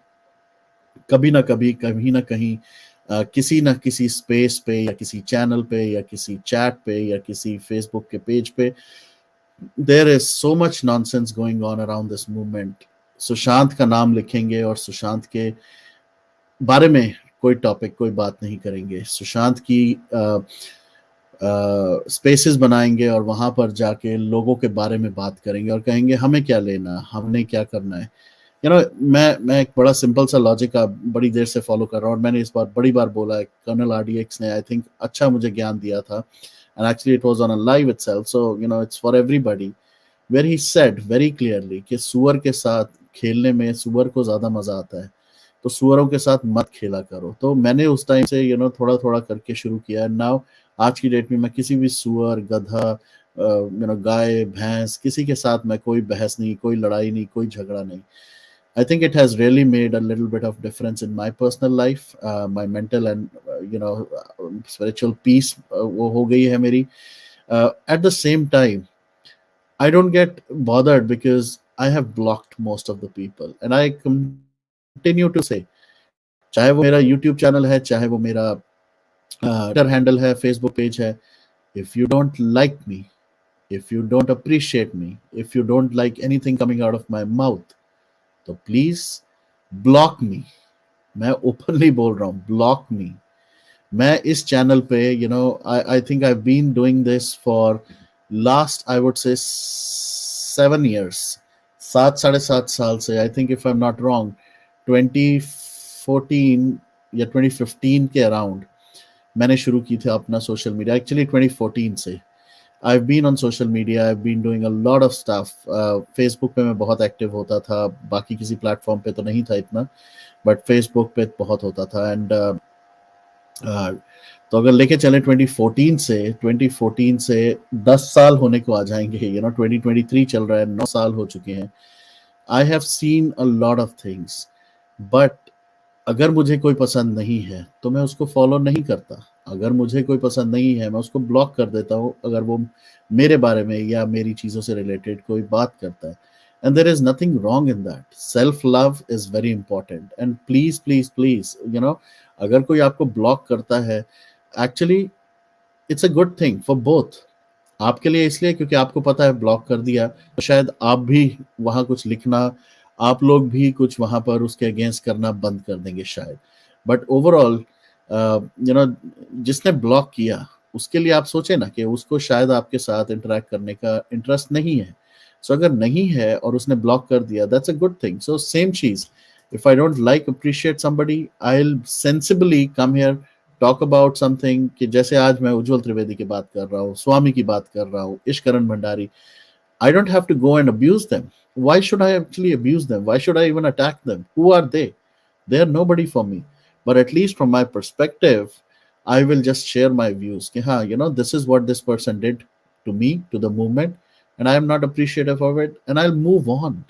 कभी ना कभी, कहीं ना कहीं, किसी ना किसी स्पेस पे या किसी चैनल पे या किसी चैट पे या किसी फेसबुक के पेज पे, there is so much nonsense going on around this movement. Sushant का नाम लिखेंगे और सुशांत के बारे में कोई टॉपिक, कोई बात नहीं करेंगे। सुशांत की स्पेसेस बनाएंगे और वहां पर जाके लोगों के बारे में बात करेंगे और कहेंगे हमें क्या लेना, हमने क्या करना है। मैं एक बड़ा सिंपल सा लॉजिक बड़ी देर से फॉलो कर रहा हूँ, और मैंने इस बार बड़ी बार बोला है। कर्नल आरडीएक्स ने आई थिंक अच्छा मुझे ज्ञान दिया था, and actually it was on a live itself, so it's for everybody, where he said very clearly कि सुअर के साथ खेलने में सुअर को ज्यादा मजा आता है, तो सुअरों के साथ मत खेला करो। तो मैंने उस टाइम से थोड़ा थोड़ा करके शुरू किया। नाउ आज की डेट में मैं किसी भी सुअर, गधा, गाय, भैंस, किसी के साथ मैं कोई बहस नहीं, कोई लड़ाई नहीं, कोई झगड़ा नहीं। I think it has really made a little bit of difference in my personal life, my mental and spiritual peace वो हो गई है मेरी। At the same time, I don't get bothered because I have blocked most of the people, and I continue to say, चाहे वो मेरा YouTube channel है, चाहे वो मेरा ट्विटर हैंडल है, फेसबुक पेज है, if you don't like me, if you don't appreciate me, if you don't like anything coming out of my mouth, तो प्लीज ब्लॉक मी। मैं ओपनली बोल रहा हूँ, ब्लॉक मी। मैं इस चैनल पे I think I been doing this for last, I would say 7 years, 7 साढ़े 7 साल से। I think if I am not wrong, 2014 या 2015 के अराउंड मैंने शुरू की थी अपना सोशल मीडिया, एक्चुअली 2014 से। I've been on social media, I've been doing a lot of stuff. Facebook पे मैं बहुत एक्टिव होता था, बाकी किसी प्लेटफॉर्म पे तो नहीं था इतना, बट फेसबुक पे बहुत होता था। एंड तो अगर लेके चले 2014 से 10 साल होने को आ जाएंगे, 2023 चल रहा है, 9 साल हो चुके हैं। I have seen a lot of things, but अगर मुझे कोई पसंद नहीं है तो मैं उसको फॉलो नहीं करता। अगर मुझे कोई पसंद नहीं है, मैं उसको ब्लॉक कर देता हूँ, अगर वो मेरे बारे में या मेरी चीज़ों से रिलेटेड कोई बात करता है। And there is nothing wrong in that. Self love is very important, and please please please, अगर कोई आपको ब्लॉक करता है, actually it's a good thing for both. आपके लिए इसलिए क्योंकि आपको पता है ब्लॉक कर दिया तो शायद आप भी वहां कुछ लिखना, आप लोग भी कुछ वहां पर उसके अगेंस्ट करना बंद कर देंगे शायद। बट ओवरऑल, जिसने ब्लॉक किया उसके लिए आप सोचे ना कि उसको शायद आपके साथ इंटरेक्ट करने का इंटरेस्ट नहीं है। सो अगर नहीं है और उसने ब्लॉक कर दिया, that's a good thing. So same चीज, if I don't like appreciate somebody, I will sensibly come here, talk about something, कि जैसे आज मैं उज्जवल त्रिवेदी की बात कर रहा हूँ, स्वामी की बात कर रहा हूँ, ईशकरण Bhandari. I don't have to go and abuse them. Why should I actually abuse them? Why should I even attack them? Who are they? They are nobody for me. But at least from my perspective, I will just share my views. कि हाँ, this is what this person did to me, to the movement, and I am not appreciative of it, and I'll move on.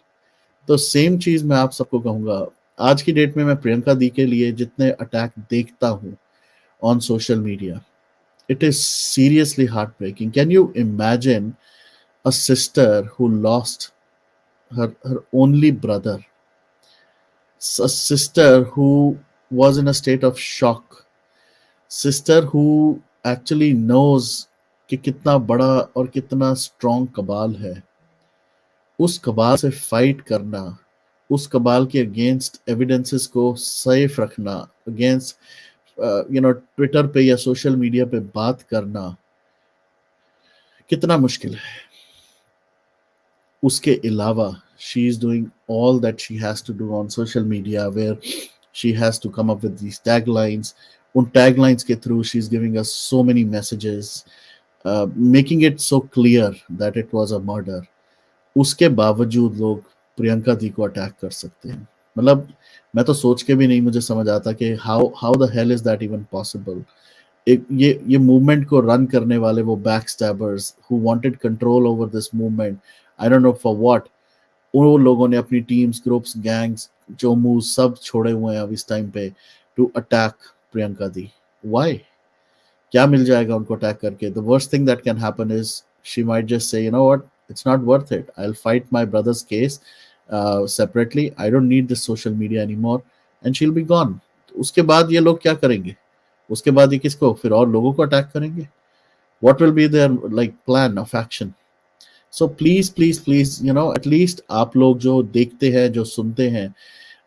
तो same चीज मैं आप सबको कहूंगा। आज की डेट में मैं प्रियंका दी के लिए जितने अटैक देखता हूँ on social media, it is seriously heartbreaking. Can you imagine a sister who lost her only brother, a sister who was in a state of shock, sister who actually knows कि कितना बड़ा और कितना strong कबाल है, उस कबाल से fight करना, उस कबाल के अगेंस्ट एविडेंसेस को सेफ रखना, अगेंस्ट ट्विटर पे या सोशल मीडिया पे बात करना कितना मुश्किल है। उसके अलावा she is doing all that she has to do on social media, where she has to come up with these taglines. उन taglines के through she's giving us so many messages, making it so clear that it was a murder. उसके बावजूद लोग प्रियंका दी को attack कर सकते हैं। मतलब मैं तो सोच के भी नहीं मुझे समझ आता कि how how the hell is that even possible. एक ये मूवमेंट को रन करने वाले वो back stabbers who wanted control over this movement, I don't know for what, उन लोगों ने अपनी टीम्स, ग्रुप्स, गैंग्स, चोमू सब छोड़े हुए हैं अब इस टाइम पे to attack Priyanka di. Why? क्या मिल जाएगा उनको अटैक करके? The worst thing that can happen is she might just say, you know what, it's not worth it, I will fight my brother's case separately, I don't need this social media anymore, and she will be gone. उसके बाद ये लोग क्या करेंगे? उसके बाद ये किसको, फिर और लोगों को अटैक करेंगे? What will be there like plan of action? So please please please, you know, at least आप लोग जो देखते हैं, जो सुनते हैं,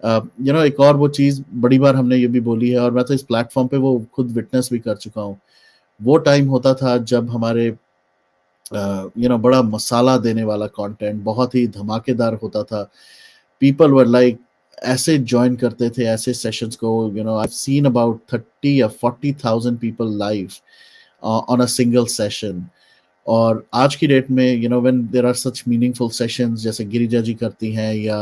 यू नो, एक और वो चीज बड़ी बार हमने ये भी बोली है और मैं तो इस प्लेटफॉर्म पे वो खुद विटनेस भी कर चुका हूँ। वो टाइम होता था जब हमारे यू नो बड़ा मसाला देने वाला कंटेंट बहुत ही धमाकेदार होता था। पीपल वर लाइक ऐसे ज्वाइन करते थे ऐसे सेशंस को, you know, I seen about 30 या 40,000 people live on a single session. और आज की डेट में, you know, when there are such meaningful sessions जैसे गिरिजा जी करती हैं या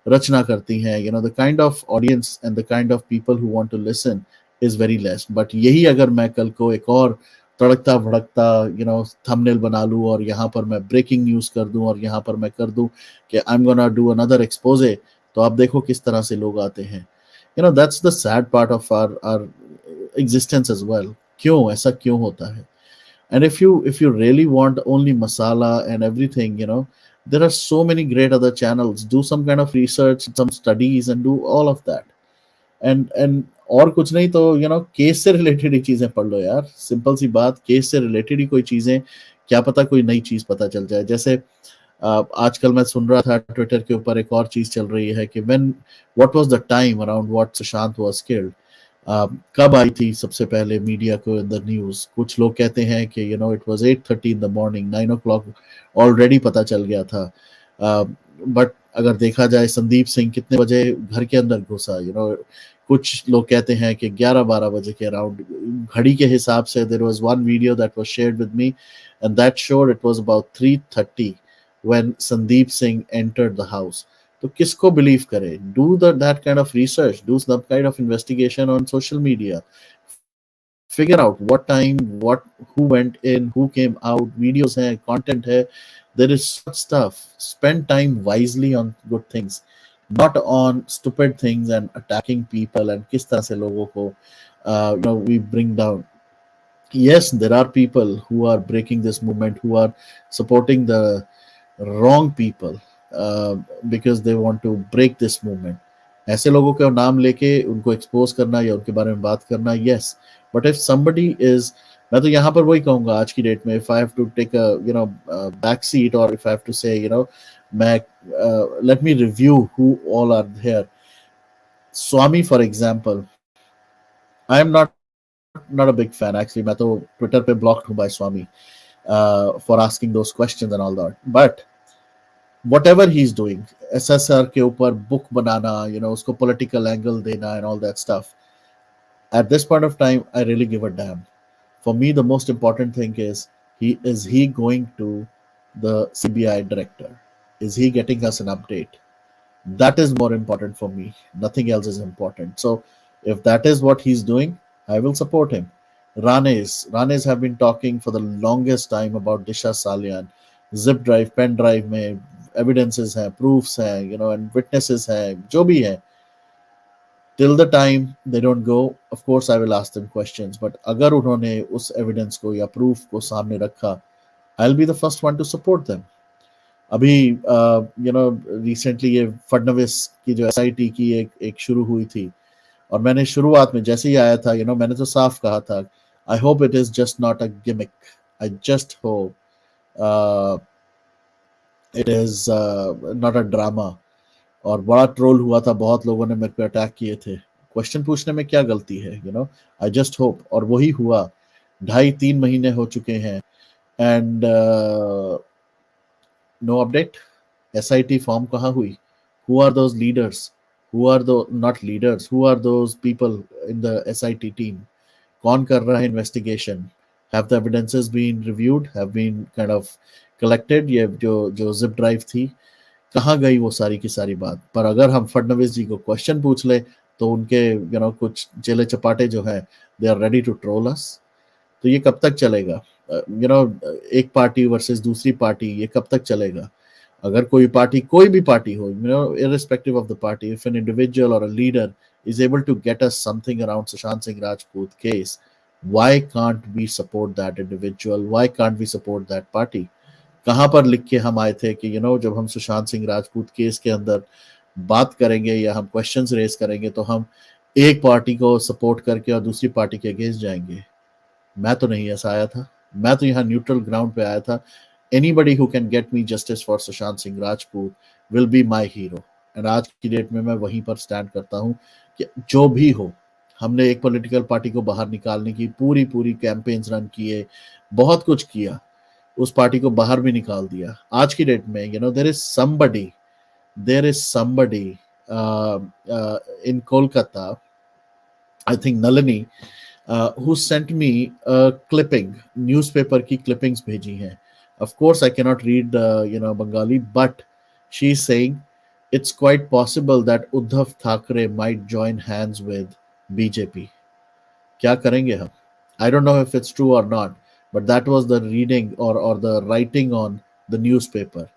रचना करती हैं, you know, the kind of audience and the kind of people who want to listen is very less. But यही अगर मैं कल को एक और तड़कता भड़कता, यू नो, थंबनेल बना लूं और यहाँ पर मैं ब्रेकिंग न्यूज कर दूं और यहाँ पर मैं कर दूं कि I am gonna do another expose, तो आप देखो किस तरह से लोग आते हैं। You know, that's the sad part of our existence as well. क्यों ऐसा क्यों होता है? And if you really want only masala and everything, you know, there are so many great other channels. Do some kind of research, some studies, and do all of that. And और कुछ नहीं तो, you know, case से related ही चीजें पढ़ लो यार। Simple सी बात, case से रिलेटेड ही कोई चीजें, क्या पता कोई नई चीज पता चल जाए। जैसे आजकल मैं सुन रहा था ट्विटर के ऊपर एक और चीज चल रही है कि when what was the time around what Sushant was killed, कब आई थी सबसे पहले मीडिया को इन द न्यूज? कुछ लोग कहते हैं कि, you know, it was 8:30 in the morning, 9 o'clock already पता चल गया था। बट अगर देखा जाए संदीप सिंह कितने बजे घर के अंदर घुसा, यू नो, कुछ लोग कहते हैं कि 11-12 बजे के अराउंड। घड़ी के हिसाब से there was one video that was shared with me and that showed it was about 3:30 when Sandeep Singh entered the house. तो किसको बिलीव करे? Do that kind of research, do that kind of investigation on social media, figure out what time, what, who went in, who came out, videos hai, content hai, there is so much stuff. Spend time wisely on good things, not on stupid things and attacking people and kis tarah se logo ko you know, we bring down. Yes, there are people who are breaking this movement, who are supporting the wrong people because they want to break this movement. ऐसे लोगों का नाम लेके उनको expose करना या उनके बारे में बात करना, yes, but if somebody is, मैं तो यहाँ पर वही कहूंगा आज की डेट में, if I have to take a, you know, back seat, और if I have to say, you know, मैं, let me review who all are here. Swami for example, I am not a big fan actually, मैं तो Twitter पे blocked हूँ by Swami for asking those questions and all that, but whatever he's doing, SSR के ऊपर book बनाना, you know, उसको political angle देना and all that stuff, at this point of time I really give a damn. For me the most important thing is he going to the CBI director? Is he getting us an update? That is more important for me. Nothing else is important. So if that is what he's doing, I will support him. Ranes have been talking for the longest time about Disha Salyan. Zip drive, pen drive में evidences हैं, proofs हैं, you know, and witnesses हैं, जो भी है. Till the time they don't go, of course I will ask them questions. But अगर उन्होंने उस evidence को या proof को सामने रखा, I'll be the first one to support them. अभी यू नो रिसेंटली ये फडनवीस की जो एसआईटी की एक शुरू हुई थी, और मैंने शुरुआत में जैसे ही आया था, यू नो, मैंने तो साफ कहा था, आई hope it is just not a gimmick, I just hope it is not a drama. और बड़ा ट्रोल हुआ था, बहुत लोगों ने मेरे पे अटैक किए थे। क्वेश्चन पूछने में क्या गलती है, you know, I just hope, और वही हुआ। 2.5-3 महीने हो चुके हैं and no update, SIT form कहाँ हुई? Who are those leaders? Who are the not leaders? Who are those people in the SIT team? कौन कर रहा है investigation? Have the evidences been reviewed? Have been kind of collected? ये जो zip drive थी, कहाँ गई वो सारी की सारी बात? पर अगर हम फडणवीस जी को क्वेश्चन पूछ ले तो उनके कुछ चेले चपाटे जो है, they are ready to troll us. तो ये कब तक चलेगा? एक पार्टी वर्सेस दूसरी पार्टी, ये कब तक चलेगा? अगर कोई पार्टी, कोई भी पार्टी हो, irrespective of the party, if an individual or a leader is able to get us something around Sushant Singh Rajput case, why can't we support that individual? Why can't we support that party? कहाँ पर लिख के हम आए थे कि जब हम सुशांत सिंह राजपूत केस के अंदर बात करेंगे या हम क्वेश्चंस रेज करेंगे तो हम एक पार्टी को सपोर्ट करके और दूसरी पार्टी के अगेंस्ट जाएंगे? मैं तो नहीं ऐसा आया था। मैं तो यहाँ न्यूट्रल ग्राउंड पे आया था। Anybody who can get me justice for Sushant Singh Rajput will be my hero. And आज की डेट में मैं वहीं पर स्टैंड करता हूँ कि जो भी हो, हमने एक पॉलिटिकल पार्टी को बाहर निकालने की पूरी पूरी कैंपेन्स रन किए, बहुत कुछ किया, उस पार्टी को बाहर भी निकाल दिया। आज की डेट में there is somebody in Kolkata, I think Nalini, who sent me a clipping, newspaper की clippings भेजी हैं. Of course, I cannot read Bengali, but she's saying it's quite possible that Uddhav Thackeray might join hands with BJP. क्या करेंगे हम? I don't know if it's true or not, but that was the reading or the writing on the newspaper.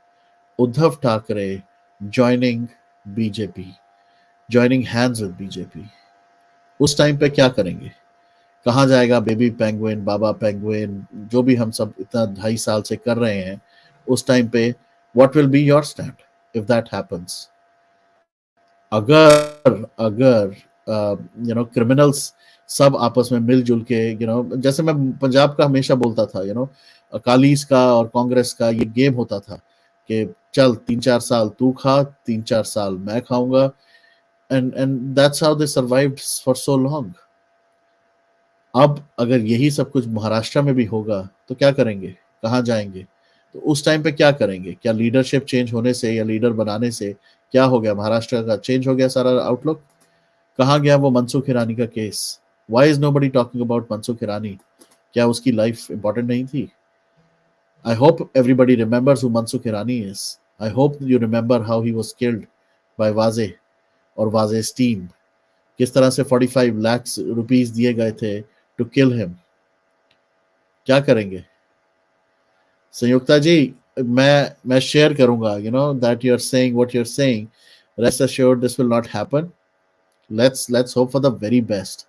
Uddhav Thackeray joining BJP, joining hands with BJP. उस time पे क्या करेंगे? कहाँ जाएगा baby penguin, बाबा penguin, जो भी हम सब इतना 2.5 साल से कर रहे हैं? उस टाइम पे what will be your stand if that happens? अगर अगर क्रिमिनल्स सब आपस में मिलजुल के, जैसे मैं पंजाब का हमेशा बोलता था, अकालीस का और कांग्रेस का ये गेम होता था कि चल 3-4 साल तू खा, 3-4 साल मैं खाऊंगा, and that's how they survived for so long. अब अगर यही सब कुछ महाराष्ट्र में भी होगा तो क्या करेंगे? कहाँ जाएंगे? तो उस टाइम पे क्या करेंगे? क्या लीडरशिप चेंज होने से या लीडर बनाने से क्या हो गया? महाराष्ट्र का चेंज हो गया सारा आउटलुक? कहाँ गया वो मनसुख हिरानी का case? Why is nobody talking about Mansukh Hirani? क्या उसकी लाइफ इंपॉर्टेंट नहीं थी? I hope everybody remembers who Mansukh Hirani is. I hope you remember how he was killed by वाजे और वाजे's टीम। किस तरह से 45 लाख रुपीस दिए गए थे टू किल हिम। क्या करेंगे? संयुक्ता जी, मैं शेयर करूंगा, that you are saying what you are saying. Rest assured this will not happen. Let's hope for the very best.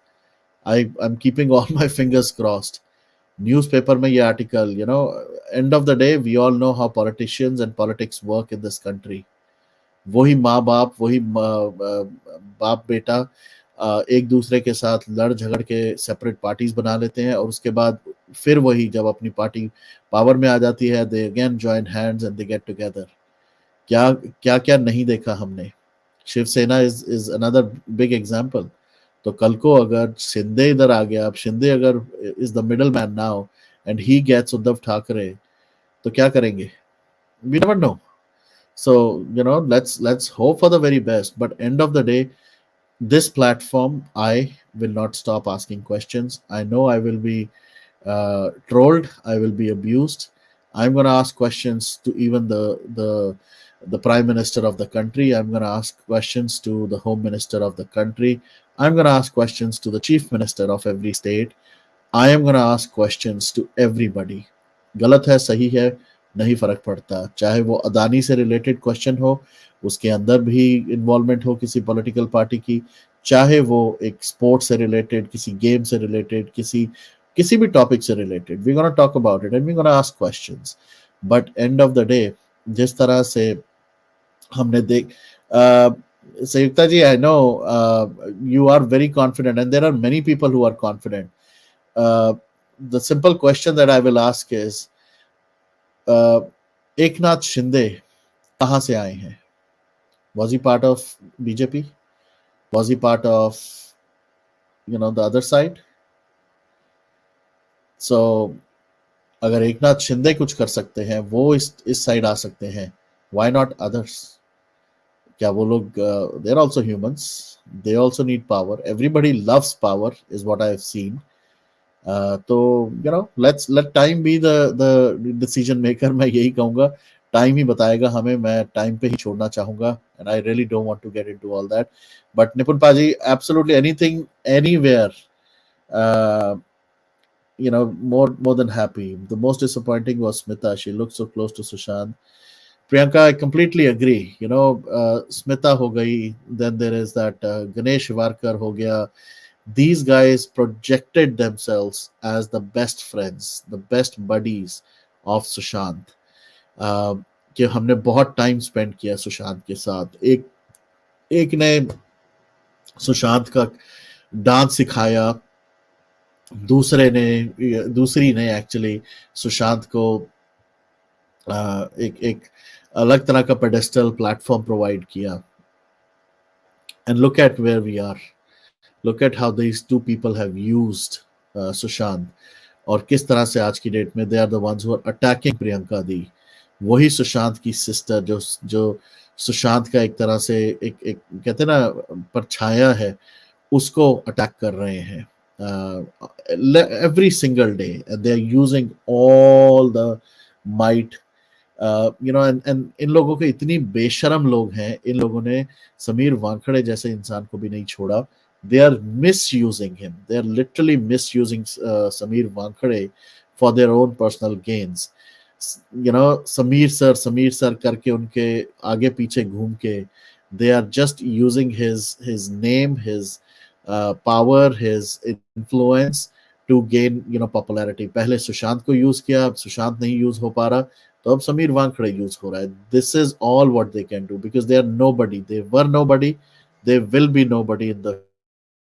I'm keeping all my fingers crossed. Newspaper में ये article, end of the day we all know how politicians and politics work in this country. वही माँ बाप, वही बाप बेटा एक दूसरे के साथ लड़ झगड़ के सेपरेट पार्टीज बना लेते हैं और उसके बाद फिर वही जब अपनी पार्टी पावर में आ जाती है, they again join hands and they get together. क्या क्या क्या नहीं देखा हमने? Shiv Sena is another big example. तो कल को अगर शिंदे इधर आ गया, अब शिंदे अगर is the middle man now and he gets Uddhav Thackeray, तो क्या करेंगे? We never know. So, let's hope for the very best. But end of the day, this platform, I will not stop asking questions. I know I will be trolled. I will be abused. I'm going to ask questions to even the prime minister of the country. I'm going to ask questions to the home minister of the country. I'm going to ask questions to the chief minister of every state. I am going to ask questions to everybody. गलत है, सही है, नहीं फर्क पड़ता। चाहे वो अदानी से रिलेटेड क्वेश्चन हो, उसके अंदर भी इन्वॉल्वमेंट हो किसी पॉलिटिकल पार्टी की, चाहे वो एक स्पोर्ट से रिलेटेड, किसी गेम से रिलेटेड, किसी भी टॉपिक से related, we gonna talk about it and we gonna ask questions. But end of the day, जिस तरह से हमने Samyukta ji, I know you are very confident and there are many people who are confident. The simple question that I will ask is, Eknath Shinde कहाँ से आए हैं? Was he part of BJP? Was he part of the other side? So अगर एकनाथ शिंदे कुछ कर सकते हैं, वो इस साइड आ सकते हैं, Why not others? क्या वो लोग they are also humans, they also need power, everybody loves power is what I have seen. तो you know let's let time be the decision maker, मैं यही कहूंगा, टाइम ही बताएगा हमें, मैं टाइम पे ही छोड़ना चाहूंगा, and I really don't want to get into all that. But Nipun paaji, absolutely anything anywhere, more than happy. The most disappointing was Smita. She looked so close to Sushant. Priyanka, I completely agree. Smita ho gayi. Then there is that Ganesh Varkar ho gaya. These guys projected themselves as the best friends, the best buddies of Sushant. कि हमने बहुत time spend किया सुशांत के साथ. एक ने सुशांत का dance सिखाया, दूसरी ने एक्चुअली सुशांत को एक एक अलग तरह का पेडेस्टल प्लेटफॉर्म प्रोवाइड किया. And look at where we are, look at how these two people have used Sushant, और किस तरह से आज की डेट में they are the ones who are attacking Priyanka di. वही सुशांत की सिस्टर जो सुशांत का एक तरह से एक कहते हैं ना परछाया है, उसको अटैक कर रहे हैं every single day. They're using all the might, and इन लोगों के इतनी बेशरम लोग हैं, इन लोगों ने समीर वानखड़े जैसे इंसान को भी नहीं छोड़ा. They are misusing him. They are literally misusing Sameer Wankhede for their own personal gains. Sameer sir करके उनके आगे पीछे घूम के, they are just using his name, his power, his influence to gain popularity. पहले सुशांत को यूज किया, अब सुशांत नहीं यूज हो पा रहा, तो अब समीर वानखड़े यूज हो रहा है. This is all what they can do because they are nobody. They were nobody. They will be nobody in the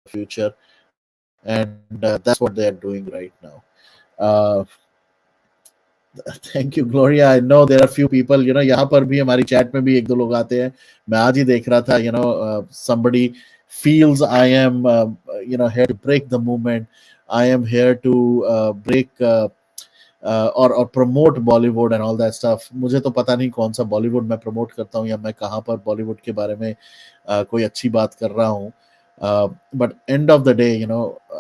future, and that's what they are doing right now. Uh, thank you Gloria. I know there are few people, यहाँ पर भी हमारी chat में भी एक दो लोग आते हैं. मैं आज ही देख रहा था, somebody feels I am here to break the movement, I am here to break or promote Bollywood and all that stuff. मुझे तो पता नहीं कौन सा बॉलीवुड मैं प्रमोट करता हूँ या मैं कहाँ पर बॉलीवुड के बारे में कोई अच्छी बात कर रहा हूँ. But end of the day,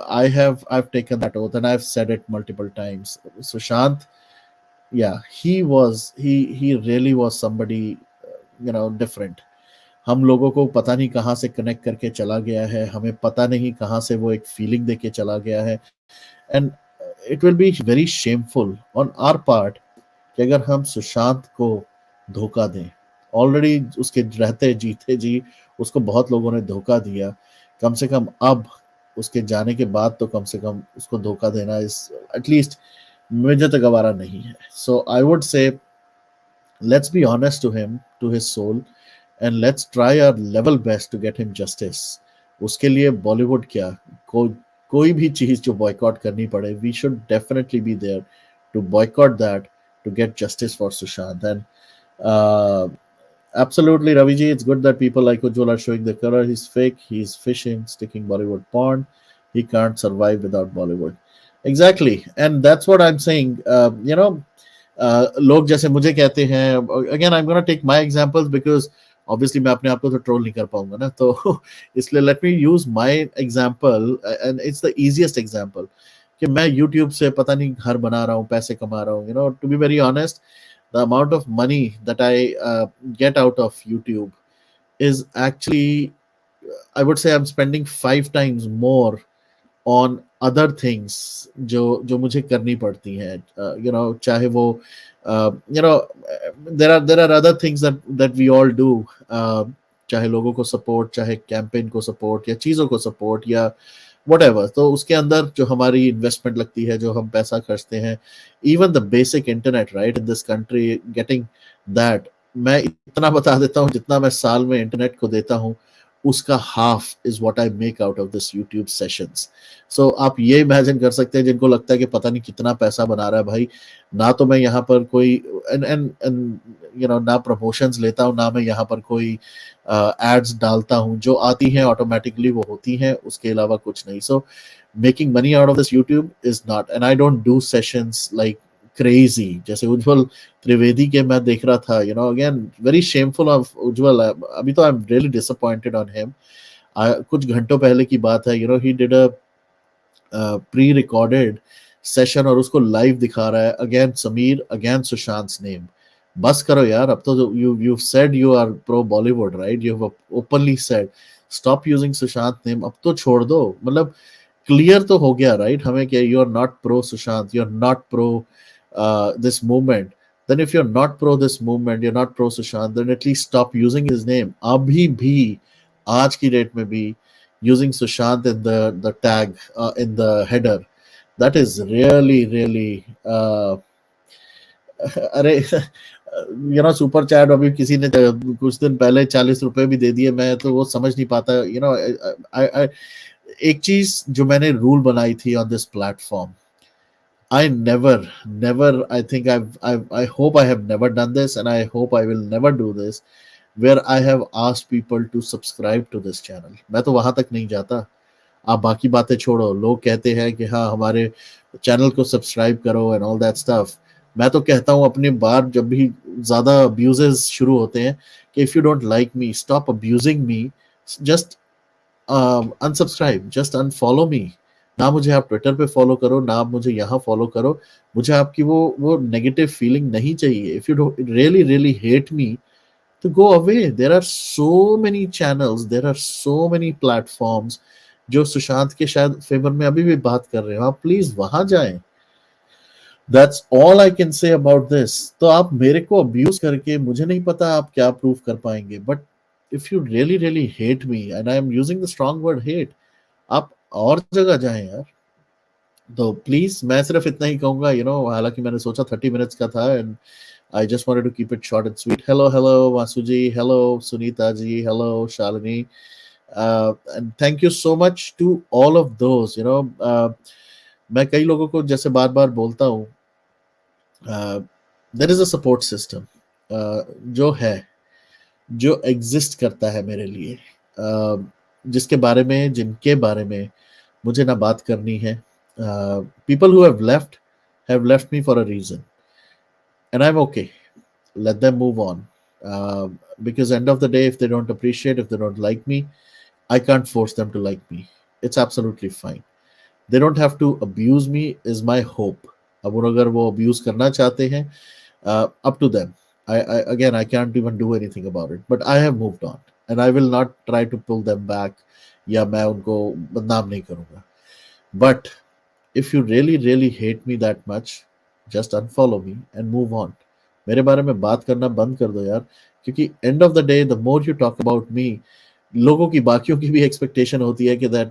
I've taken that oath and I've said it multiple times. Sushant, yeah, he really was somebody different. हम लोगों को पता नहीं कहाँ से कनेक्ट करके चला गया है, हमें पता नहीं कहाँ से वो एक फीलिंग देके चला गया है. And it will be very shameful on our part कि अगर हम सुशांत को धोखा दें. ऑलरेडी उसके रहते जीते जी उसको बहुत लोगों ने धोखा दिया. कम से कम अब उसके जाने के बाद तो कम से कम उसको धोखा देना इस एटलीस्ट मुझे तो गवारा नहीं है. So I would say let's be honest to him, to his soul, and let's try our level best to get him justice. उसके लिए बॉलीवुड क्या, कोई भी चीज जो बॉयकॉट करनी पड़े, we should definitely be there to boycott that to get justice for Sushant. And absolutely, Raviji, it's good that people like Ujjwal are showing the color. He's fake, he's fishing, sticking Bollywood pond. He can't survive without Bollywood. Exactly, and that's what I'm saying. लोग जैसे मुझे कहते हैं, again I'm going to take my examples because obviously मैं अपने आप को तो ट्रोल नहीं कर पाऊंगा ना, तो इसलिए let me use my example, and it's the easiest example. कि मैं YouTube से पता नहीं घर बना रहा हूँ, पैसे कमा रहा हूँ. To be very honest, the amount of money that I get out of YouTube is actually, I would say I'm spending 5 times more on other things जो मुझे करनी पड़ती हैं. चाहे वो there are other things that we all do, चाहे लोगों को सपोर्ट, चाहे कैंपेन को सपोर्ट या चीज़ों को सपोर्ट या whatever. तो उसके अंदर जो हमारी इन्वेस्टमेंट लगती है, जो हम पैसा खर्चते हैं, even the basic internet right in this country, getting that, मैं इतना बता देता हूँ जितना मैं साल में इंटरनेट को देता हूँ, उसका half is what I make out of this YouTube sessions. So आप ये इमेजिन कर सकते हैं जिनको लगता है कि पता नहीं कितना पैसा बना रहा है भाई, ना तो मैं यहाँ पर कोई ना प्रमोशंस लेता हूँ, ना मैं यहाँ पर कोई एड्स डालता हूँ. जो आती हैं ऑटोमेटिकली वो होती हैं, उसके अलावा कुछ नहीं. So making money out of this YouTube is not, and I don't do sessions like crazy, जैसे उज्जवल त्रिवेदी के मैं देख रहा था, अगेन वेरी शेमफुल ऑफ उज्जवल, अभी तो I am really disappointed on him. कुछ घंटों पहले की बात है, he did a pre recorded session और उसको लाइव दिखा रहा है, again Sameer, again Sushant name. बस करो यार, अब तो you said you are pro Bollywood, right? You have openly said stop using Sushant name, अब तो छोड़ दो। मतलब क्लियर तो हो गया, राइट, हमें कि you are not pro Sushant, you are not pro this movement. Then if you are not pro this movement, you are not pro Sushant, then at least stop using his name. अभी भी, आज की डेट में भी, using Sushant in the tag, in the header, that is really अरे super chat अभी किसी ने कुछ दिन पहले 40 रुपए भी दे दिए, मैं तो वो समझ नहीं पाता। एक चीज जो मैंने रूल बनाई थी on this platform, I never, I think I hope I have never done this, and I hope I will never do this, where I have asked people to subscribe to this channel. मैं तो वहां तक नहीं जाता। आप बाकी बातें छोड़ो, लोग कहते हैं कि हाँ हमारे चैनल को सब्सक्राइब करो एंड ऑल दैट स्टफ। मैं तो कहता हूँ अपनी बार जब भी ज्यादा अब्यूजेस शुरू होते हैं कि if you don't like me, stop abusing me, just unsubscribe, just unfollow me. ना मुझे आप ट्विटर पे फॉलो करो, ना आप मुझे यहाँ फॉलो करो। मुझे आपकी वो नेगेटिव फीलिंग नहीं चाहिए। If you really really hate me, तो go away. There are so many channels, there are so many platforms जो सुशांत के शायद फेवर में अभी भी बात कर रहे हो, आप प्लीज वहां जाएं। That's all I can say about this. तो आप मेरे को अब्यूज करके, मुझे नहीं पता आप क्या प्रूव कर पाएंगे, but if you really really hate me, and I am using the strong word hate, आप और जगह जाएं यार। तो प्लीज मैं सिर्फ इतना ही कहूंगा, हालांकि मैंने सोचा 30 मिनट्स का था, and I just wanted to keep it short and sweet. Hello, Vasuji. Hello, Sunita ji. Hello, Shalini. And thank you so much to all of those. मैं कई लोगों को जैसे बार बार बोलता हूँ, there is a support system जो है, जो एग्जिस्ट करता है मेरे लिए, जिनके बारे में मुझे ना बात करनी है। People who have left me for a reason, and I'm okay. Let them move on. Because end of the day, if they don't appreciate, if they don't like me, I can't force them to like me. It's absolutely fine. They don't have to abuse me is my hope. अब अगर वो abuse करना चाहते हैं, up to them. Again, I can't even do anything about it. But I have moved on, and I will not try to pull them back. या मैं उनको बदनाम नहीं करूँगा. But if you really really hate me that much, just unfollow me and move on. मेरे बारे में बात करना बंद कर दो यार, क्योंकि end of the day the more you talk about me, लोगों की, बाकियों की भी एक्सपेक्टेशन होती है कि that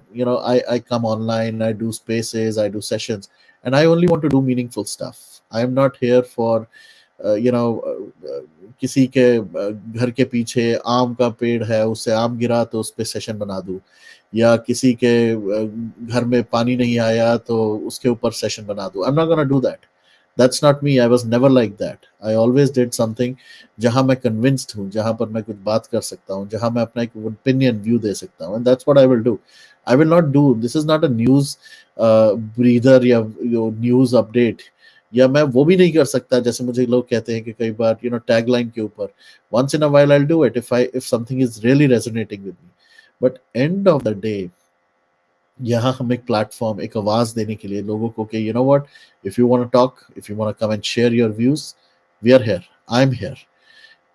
I come online, I do spaces, I do sessions, and I only want to do meaningful stuff. I am not here for किसी के घर के पीछे आम का पेड़ है, उससे आम गिरा तो उस पर सेशन बना दूं, या किसी के घर में पानी नहीं आया तो उसके ऊपर सेशन बना दूं। आई am not gonna do that. That's not me. I was never like that. I always did something जहां मैं convinced हूं, जहां पर मैं कुछ बात कर सकता हूं, जहां मैं अपना एक opinion view दे सकता हूं, and that's what I will do. I will not do, this is not a news breather या news update, या मैं वो भी नहीं कर सकता जैसे मुझे लोग कहते हैं कि कई बार टैगलाइन के ऊपर once in a while I'll do it if something is really resonating with me, but end of the day यहाँ हम एक प्लेटफॉर्म, एक आवाज देने के लिए लोगों को कि what, if you want to talk, if you want to come and share your views, we are here, I am here.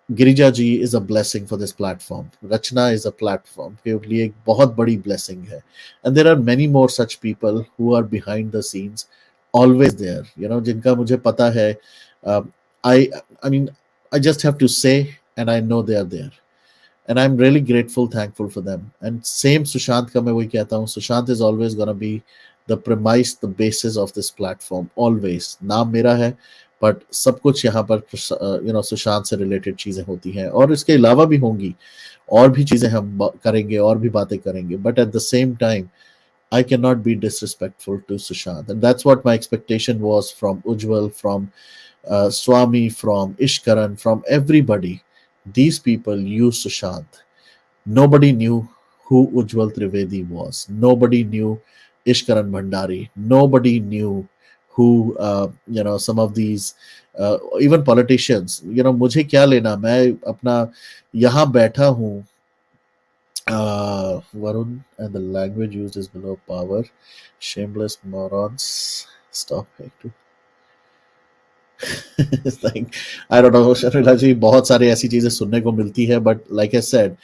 Girija ji is a blessing for this platform, Rachna is a platform के लिए एक बहुत बड़ी ब्लेसिंग है, and there are many more such people who are behind the scenes, always there, जिनका मुझे पता है। I mean I just have to say, and I know they are there, and I'm really grateful, thankful for them. And same Sushant का मैं वही कहता हूँ, Sushant is always gonna be the premise, the basis of this platform, always. नाम मेरा है, but सब कुछ यहाँ पर सुशांत से रिलेटेड चीजें होती हैं, और इसके अलावा भी होंगी, और भी चीजें हम करेंगे, और भी बातें करेंगे, but at the same time I cannot be disrespectful to Sushant, and that's what my expectation was from Ujjwal, from Swami, from Ishkaran, from everybody. These people use Sushant. Nobody knew who Ujjwal Trivedi was. Nobody knew Ishkaran Bhandari. Nobody knew who some of these even politicians, मुझे क्या लेना, मैं अपना यहाँ बैठा हूँ. Varun, and the language used is below power. Shameless morons. Stop it. Like, I don't know, Sharmila जी, बहुत सारी ऐसी चीजें सुनने को मिलती है, but like I said,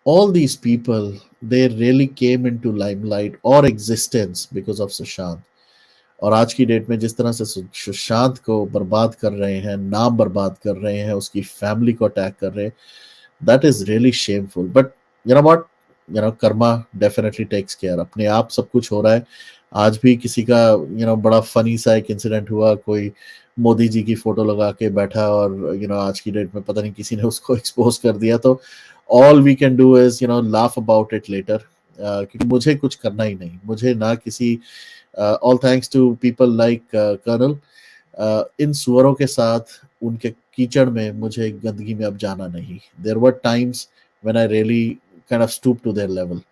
all these people, they really came into limelight or existence because of Sushant. और आज की डेट में जिस तरह से सुशांत को बर्बाद कर रहे हैं, नाम बर्बाद कर रहे हैं, उसकी फैमिली को अटैक कर रहे हैं, that is really shameful. But you know what, karma definitely takes care. अपने आप सब कुछ हो रहा है. आज भी किसी का बड़ा फनी सा एक इंसिडेंट हुआ, कोई मोदी जी की फोटो लगा के बैठा, और आज की डेट में पता नहीं किसी ने उसको एक्सपोज कर दिया. तो all we can do is laugh about it later. क्योंकि मुझे कुछ करना ही नहीं, मुझे ना किसी all thanks to people like colonel. इन सुअरों के साथ उनके कीचड़ में मुझे गंदगी में अब जाना नहीं. There were times when I really kind of stooped to their level.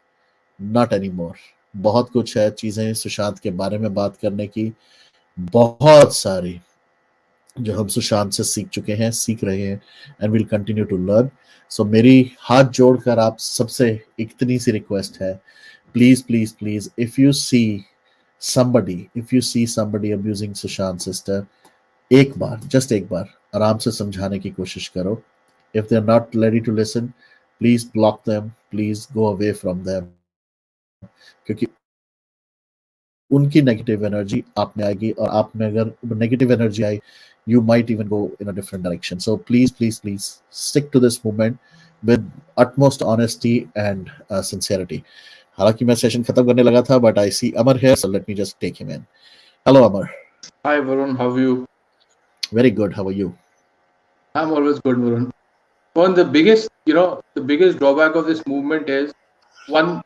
Not anymore. बहुत कुछ है चीजें सुशांत के बारे में बात करने की, बहुत सारी, जो हम सुशांत से सीख चुके हैं, सीख रहे हैं, and will continue to learn. So मेरी हाथ जोड़कर आप सबसे इतनी सी रिक्वेस्ट है, please please please, if you see somebody abusing Sushant sister, एक बार, जस्ट एक बार आराम से समझाने की कोशिश करो. If they are not ready to listen, please block them, please go away from them. क्योंकि उनकी नेगेटिव एनर्जी आप में आएगी, और आप में अगर negative energy I, you might even go in a different direction. So please, please, please stick to this movement with utmost honesty and sincerity. हालांकि मैं सेशन खत्म करने लगा था, but I see Amar here, so let me just take him in. Hello, Amar. Hi, Varun. How are you? Very good. How are you? I'm always good, Varun. One, the biggest drawback of this movement is one,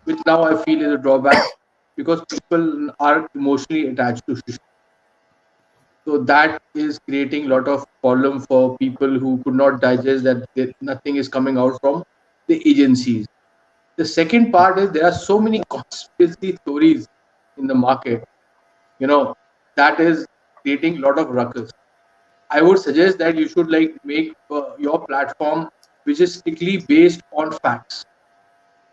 which now I feel is a drawback, because people are emotionally attached to Sushant. So that is creating a lot of problem for people who could not digest that nothing is coming out from the agencies. The second part is there are so many conspiracy theories in the market, that is creating a lot of ruckus. I would suggest that you should make your platform which is strictly based on facts.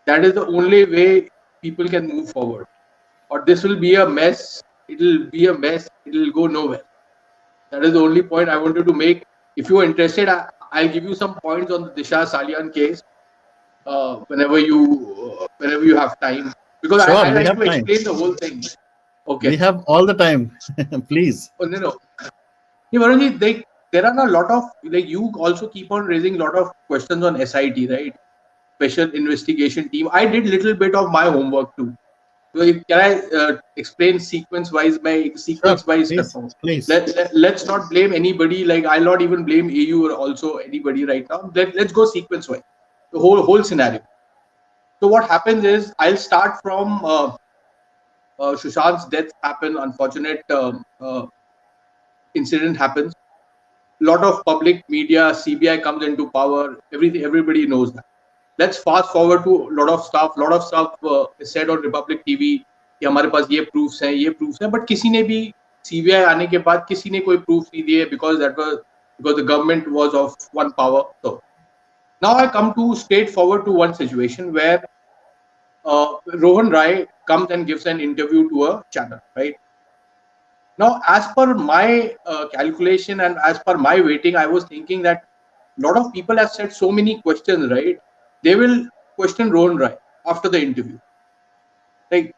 That is the only way people can move forward. Or this will be a mess. It'll be a mess. It'll go nowhere. That is the only point I wanted to make. If you are interested, I'll give you some points on the Disha Salian case whenever you have time. Because Sure, I we like have to time. explain the whole thing. Okay. We have all the time. Please. Oh, no. Yeah, Varunji, there are a lot of, you also keep on raising a lot of questions on SIT, right? Special Investigation Team. I did little bit of my homework too. So can I explain sequence-wise Sure, please. Let's not blame anybody. I'll not even blame AU or also anybody right now. Let's go sequence-wise. The whole scenario. So what happens is, I'll start from Sushant's death happened. Unfortunate incident happens. Lot of public media, CBI comes into power. Everybody knows that. Let's fast forward to a lot of stuff is said on Republic TV कि हमारे पास ये proofs हैं, but किसी ने भी CBI आने के बाद किसी ने कोई proof नहीं दिए, because the government was of one power. So now I come to straightforward to one situation where Rohan Rai comes and gives an interview to a channel, right? Now, as per my calculation and as per my weighting, I was thinking that a lot of people have said so many questions, right? They will question Rohan Rai after the interview.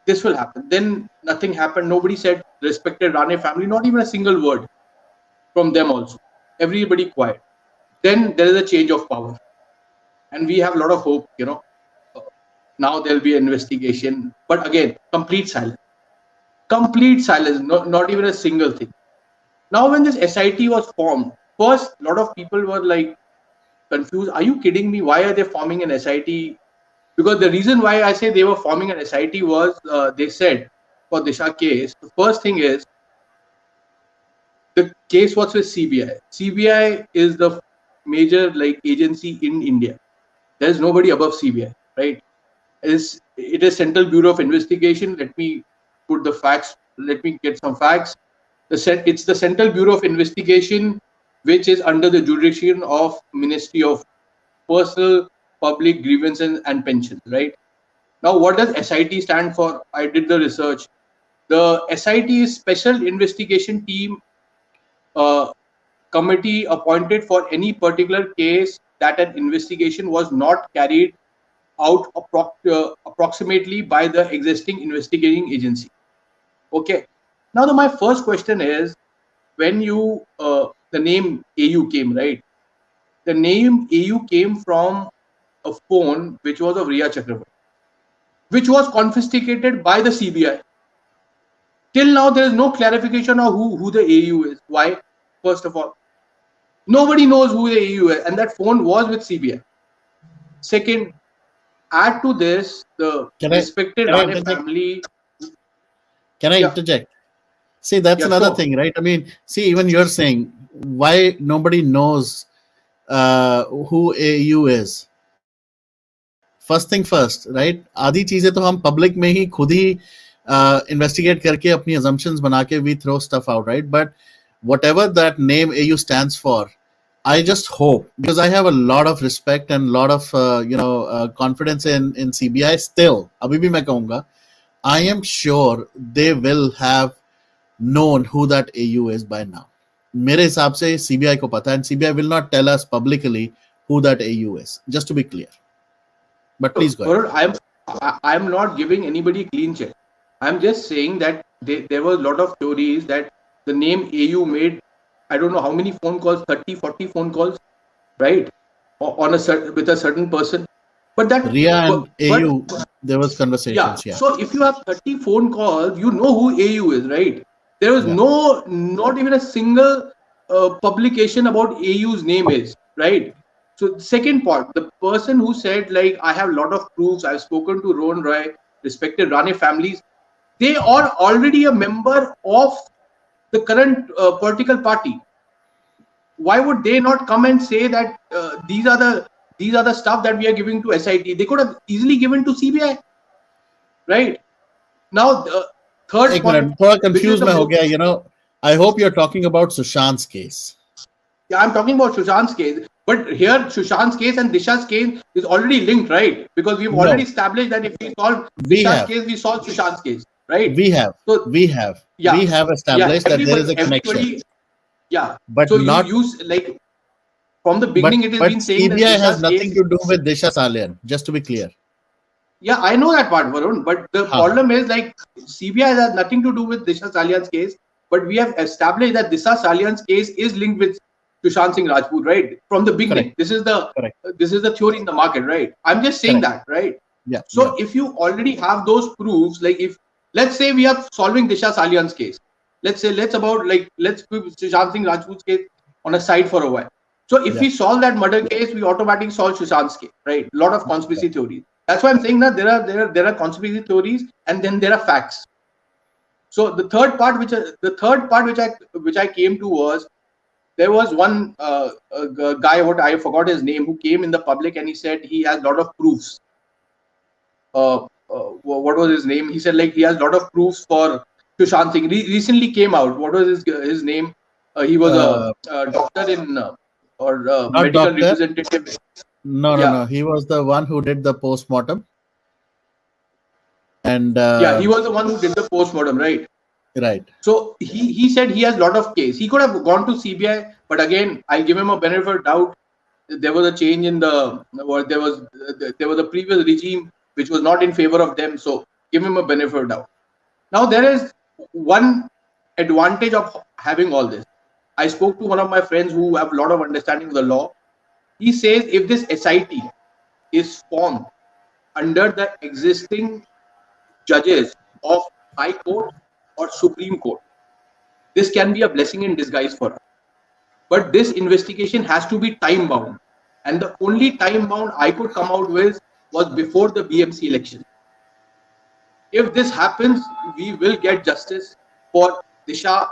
This will happen. Then nothing happened. Nobody said respected Rane family, not even a single word from them also. Everybody quiet. Then there is a change of power. And we have a lot of hope, Now there'll be an investigation. But again, complete silence. Complete silence, not even a single thing. Now, when this SIT was formed, first, a lot of people were confused. Are you kidding me? Why are they forming an SIT? Because the reason why I say they were forming an SIT was, they said, for Disha case, the first thing is, the case was with CBI. CBI is the major agency in India. There is nobody above CBI, right? It is Central Bureau of Investigation. Let me put the facts. Let me get some facts. It's the Central Bureau of Investigation, which is under the jurisdiction of Ministry of Personal, Public Grievances and Pensions, right? Now, what does SIT stand for? I did the research. The SIT is Special Investigation Team uh, Committee appointed for any particular case that an investigation was not carried out approximately by the existing investigating agency. Okay. Now, my first question is, when the name AU came, right? The name AU came from a phone which was of Riya Chakravarti, which was confiscated by the CBI. Till now, there is no clarification of who the AU is. Why? First of all, nobody knows who the AU is, and that phone was with CBI. Second, add to this the respected Rane family. Can I interject? See, that's another thing, right? I mean, see, even you're saying why nobody knows who AU is. First thing first, right? आधी चीजें तो हम public में ही खुद ही investigate करके अपनी assumptions बना के we throw stuff out, right? But whatever that name AU stands for, I just hope, because I have a lot of respect and a lot of confidence in CBI still. अभी भी मैं कहूँगा, I am sure they will have known who that AU is by now. मेरे हिसाब से CBI को पता है, and CBI will not tell us publicly who that AU is. Just to be clear. But please go ahead. I'm not giving anybody clean check. I'm just saying that there were a lot of theories that the name AU made, I don't know how many phone calls, 30, 40 phone calls, right? With a certain person. But that Riya and AU, there was conversations. Yeah. So if you have 30 phone calls, you know who AU is, right? There was not even a single publication about AU's name is, right? So second part, the person who said, like, I have a lot of proofs, I've spoken to Rohan Roy, respected Rane families, they are already a member of the current political party. Why would they not come and say that these are the stuff that we are giving to SIT? They could have easily given to CBI, right? Now, the third point. थोड़ा confused मैं हो गया, I hope you're talking about Sushant's case. Yeah, I'm talking about Sushant's case. But here, Sushant's case and Disha's case is already linked, right? Because we've already established that if we solve Disha's case, we solve Sushant's case, right? We have established that there is a connection. Yeah. But so not you use, like, from the beginning, it has been saying that CBI has nothing to do with Disha Salian, just to be clear. Yeah, I know that part, Varun. But the problem is, like, CBI has nothing to do with Disha Salian's case, but we have established that Disha Salian's case is linked with Sushant Singh Rajput, right? From the beginning. Correct. This is the theory in the market, right? I'm just saying that, right? Yeah. So if you already have those proofs, like, if let's say we are solving Disha Salian's case, let's put Sushant Singh Rajput's case on a side for a while. So if we solve that murder case, we automatically solve Sushant's case, right? A lot of conspiracy theories. That's why I'm saying that there are conspiracy theories and then there are facts. So the third part which I came to was, there was one guy, what I forgot his name, who came in the public and he said he has a lot of proofs. What was his name? He said, like, he has a lot of proofs for Sushant Singh. Recently came out. What was his name? He was a doctor in medical representative. No. He was the one who did the post-mortem. And he was the one who did the post-mortem, right? Right. So he said he has a lot of case. He could have gone to CBI, but again, I'll give him a benefit of doubt. There was a change in there was a previous regime which was not in favor of them. So give him a benefit of doubt. Now, there is one advantage of having all this. I spoke to one of my friends who have a lot of understanding of the law. He says if this SIT is formed under the existing judges of High Court or Supreme Court, this can be a blessing in disguise for us. But this investigation has to be time bound, and the only time bound I could come out with was before the BMC election. If this happens, we will get justice for Disha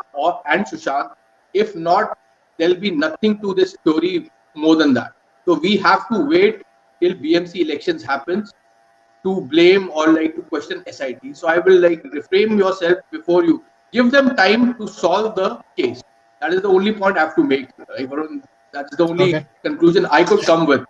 and Sushant. If not, there will be nothing to this story more than that. So we have to wait till BMC elections happens. to blame or like to question SIT. So I will like reframe yourself before you give them time to solve the case. That is the only point I have to make. Right, Varun? That's the only Okay. conclusion I could come with.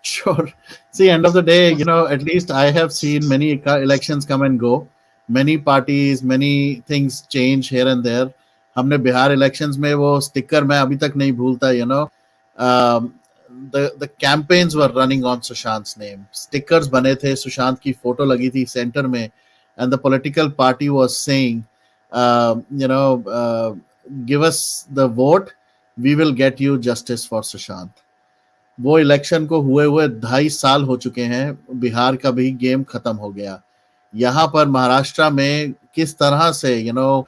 Sure. See, end of the day, at least I have seen many elections come and go. Many parties, many things change here and there. हमने Bihar elections में वो sticker मैं अभी तक नहीं भूलता, the campaigns were running on Sushant's name. Stickers बने थे, सुशांत की फोटो लगी थी सेंटर में, and the political party was saying, give us the vote, we will get you justice for Sushant. वो इलेक्शन को हुए हुए 2.5 साल हो चुके हैं, बिहार का भी गेम खत्म हो गया. यहाँ पर महाराष्ट्र में किस तरह से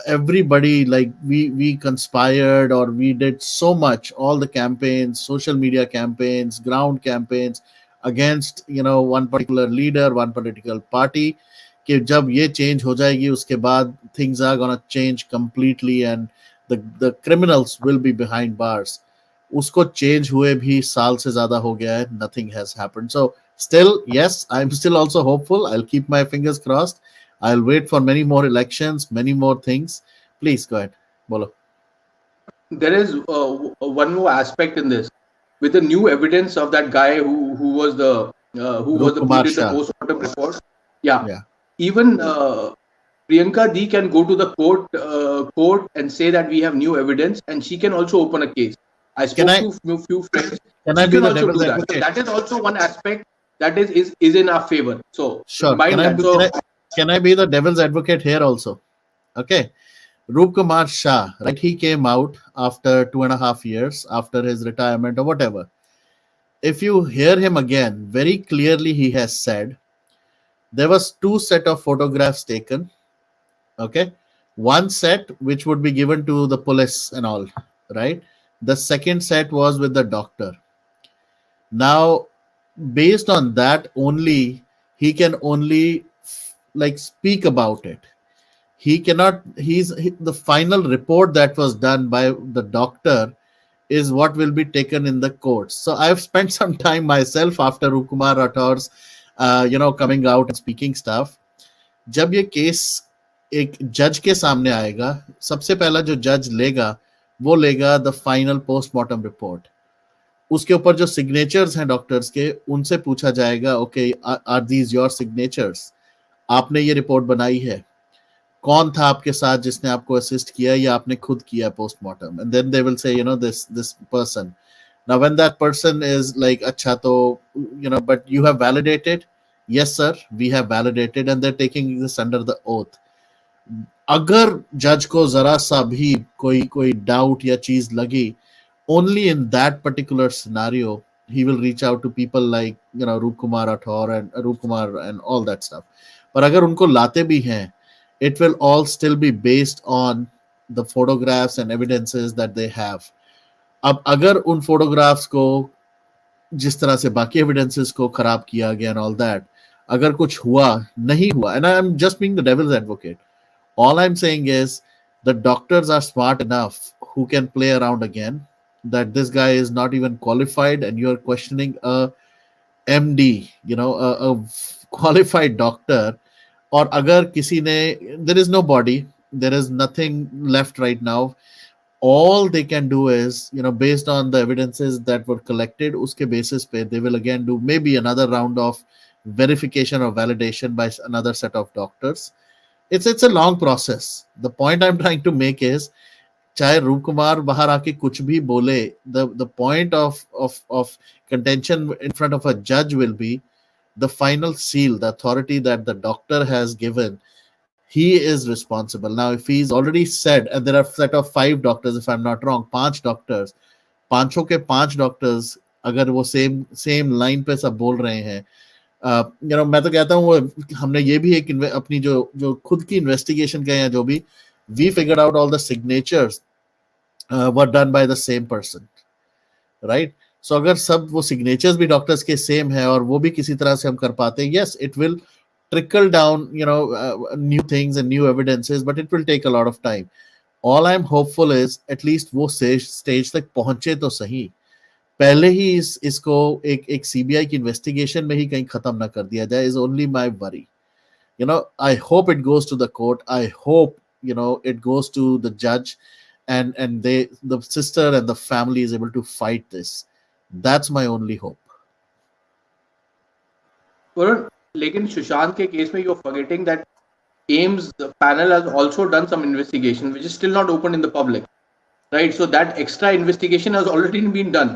everybody, like we conspired, or we did so much, all the campaigns, social media campaigns, ground campaigns against one particular leader, one political party, कि जब ये चेंज हो जाएगी उसके बाद things are gonna change completely and the criminals will be behind bars. उसको change हुए भी साल से ज्यादा हो गया है, nothing has happened. So still, yes, I'm still also hopeful. I'll keep my fingers crossed. I'll wait for many more elections, many more things. Please go ahead. Bolo. There is one more aspect in this. With the new evidence of that guy Rup who Kumar did the Shah. post-mortem report, yeah, Yeah. even Priyanka D can go to the court and say that we have new evidence, and she can also open a case. I Can spoke I to few friends. can I She be can the also devil's do that. So advocate? that is also one aspect that is in our favor. So Sure. Can mind I that. be can So I can I be the devil's advocate here also? Okay. Rup Kumar Shah, right? He came out after 2.5 years after his retirement or whatever. If you hear him again, very clearly he has said there was two set of photographs taken. Okay, one set which would be given to the police and all, right? The second set was with the doctor. Now, based on that only, he can only like speak about it. He cannot. The final report that was done by the doctor is what will be taken in the courts. So I've spent some time myself after Rukumar Rathor's, coming out and speaking stuff. जब ये case एक जज के सामने आएगा, सबसे पहला जो जज लेगा वो लेगा द फाइनल पोस्टमार्टम रिपोर्ट. उसके ऊपर जो सिग्नेचर्स हैं डॉक्टर्स के, उनसे पूछा जाएगा, okay, are these your signatures? आपने ये रिपोर्ट बनाई है? कौन था आपके साथ जिसने आपको असिस्ट किया, या आपने खुद किया postmortem? And then they will say this person. Now when that person is like, acha, to but you have validated? Yes sir, we have validated, and they're taking this under the oath. अगर जज को जरा सा भी कोई doubt या चीज लगी, only in that particular scenario he will reach out to people like Rup Kumar Rathor and Rup Kumar and all that stuff. पर अगर उनको लाते भी हैं, it will all still be based on the photographs and evidences that they have. अब अगर उन photographs को जिस तरह से बाकी एविडेंसेस को खराब किया गया एंड ऑल दैट, अगर कुछ हुआ नहीं हुआ, and I am just being the devil's advocate, all I'm saying is the doctors are smart enough who can play around again, that this guy is not even qualified and you're questioning a MD, a qualified doctor. और अगर किसी ने, there is no body, there is nothing left right now. All they can do is, based on the evidences that were collected, uske basis pe they will again do maybe another round of verification or validation by another set of doctors. It's a long process. The point I'm trying to make is, चाहे रूप कुमार बाहर आके कुछ भी बोले, the point of contention in front of a judge will be the final seal, the authority that the doctor has given. He is responsible. Now if he's already said, and there are set of 5 doctors if I'm not wrong, 5 doctors, पांचों के 5 doctors अगर वो same line पे सब बोल रहे हैं, मैं तो कहता हूँ, वो हमने ये भी एक अपनी जो खुद की इन्वेस्टिगेशन का, या जो भी, we figured out all the signatures were done by the same person, right? So अगर सब वो सिग्नेचर्स भी डॉक्टर्स के सेम है और वो भी किसी तरह से हम कर पाते हैं, yes, it will trickle down, new things and new evidences, but it will take a lot of time. All I'm hopeful is at least वो stage तक पहुंचे तो सही. पहले ही इसको एक सीबीआई की इन्वेस्टिगेशन में ही कहीं खत्म ना कर दिया जाए, is only my worry. I hope it goes to the court. I hope it goes to the judge, and the sister and the family is able to fight this. That's my only hope. और लेकिन सुशांत के case में you are forgetting that AIIMS panel has also done some investigation which is still not open in the public, right? So that extra investigation has already been done,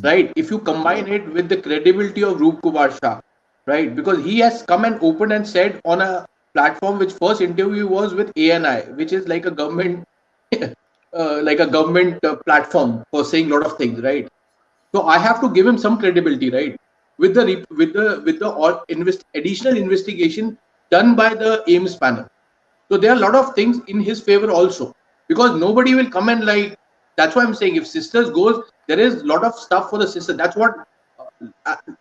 right? If you combine it with the credibility of Roop Kumar Shah, right? Because he has come and opened and said on a platform which first interview was with ANI, which is like a government platform for saying a lot of things, right? So I have to give him some credibility, right? With the additional investigation done by the AIMS panel. So there are a lot of things in his favor also, because nobody will come and like. That's why I'm saying if sisters goes, there is a lot of stuff for the sister. That's what,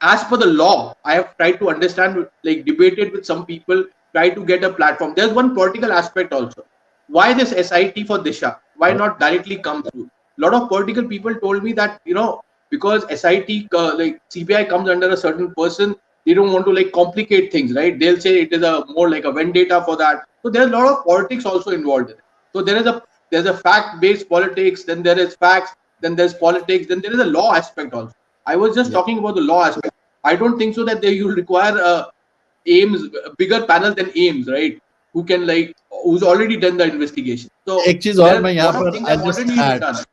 as per the law, I have tried to understand, like debated with some people, try to get a platform. There's one political aspect also. Why this SIT for Disha? Why not directly come through? A lot of political people told me that because SIT like CBI comes under a certain person, they don't want to like complicate things, right? They'll say it is a more like a vendetta for that. So there's a lot of politics also involved in it. So there's a fact-based politics, then there is facts, then there's politics, then there is a law aspect also. I was just talking about the law aspect. I don't think so that you'll require AIMS, a bigger panel than AIMS, right? Who can like who's already done the investigation. So एक चीज there और are मैं a यहाँ lot of पर things I'll have just already been add. done.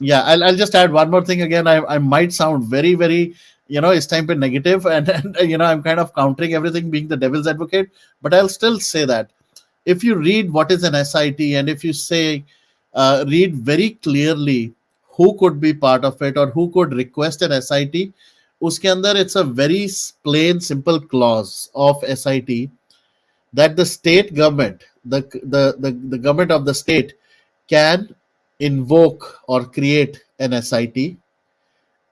Yeah, I'll just add one more thing again. I might sound very, very, it's time to negative, and I'm kind of countering everything, being the devil's advocate, but I'll still say that if you read what is an SIT, and if you say read very clearly who could be part of it or who could request an SIT, uske andar it's a very plain, simple clause of SIT that the state government, the government of the state can invoke or create an SIT,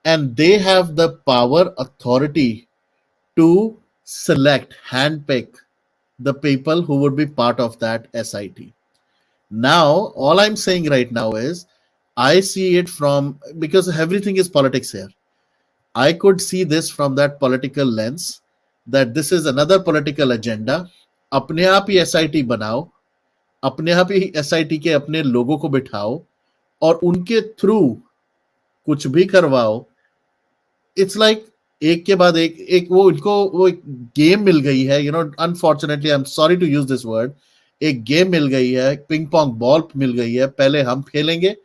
and they have the power, authority to select, handpick the people who would be part of that SIT. Now, all I'm saying right now is I see it from, because everything is politics here. I could see this from that political lens, that this is another political agenda. अपने आप ही SIT बनाओ, अपने आप ही SIT के अपने लोगों को बिठाओ और उनके थ्रू कुछ भी करवाओ. इट्स लाइक एक के बाद एक वो इनको वो एक गेम मिल गई है. Unfortunately, I am sorry to use this word, एक गेम मिल गई है, पिंग पोंग बॉल मिल गई है. पहले हम खेलेंगे,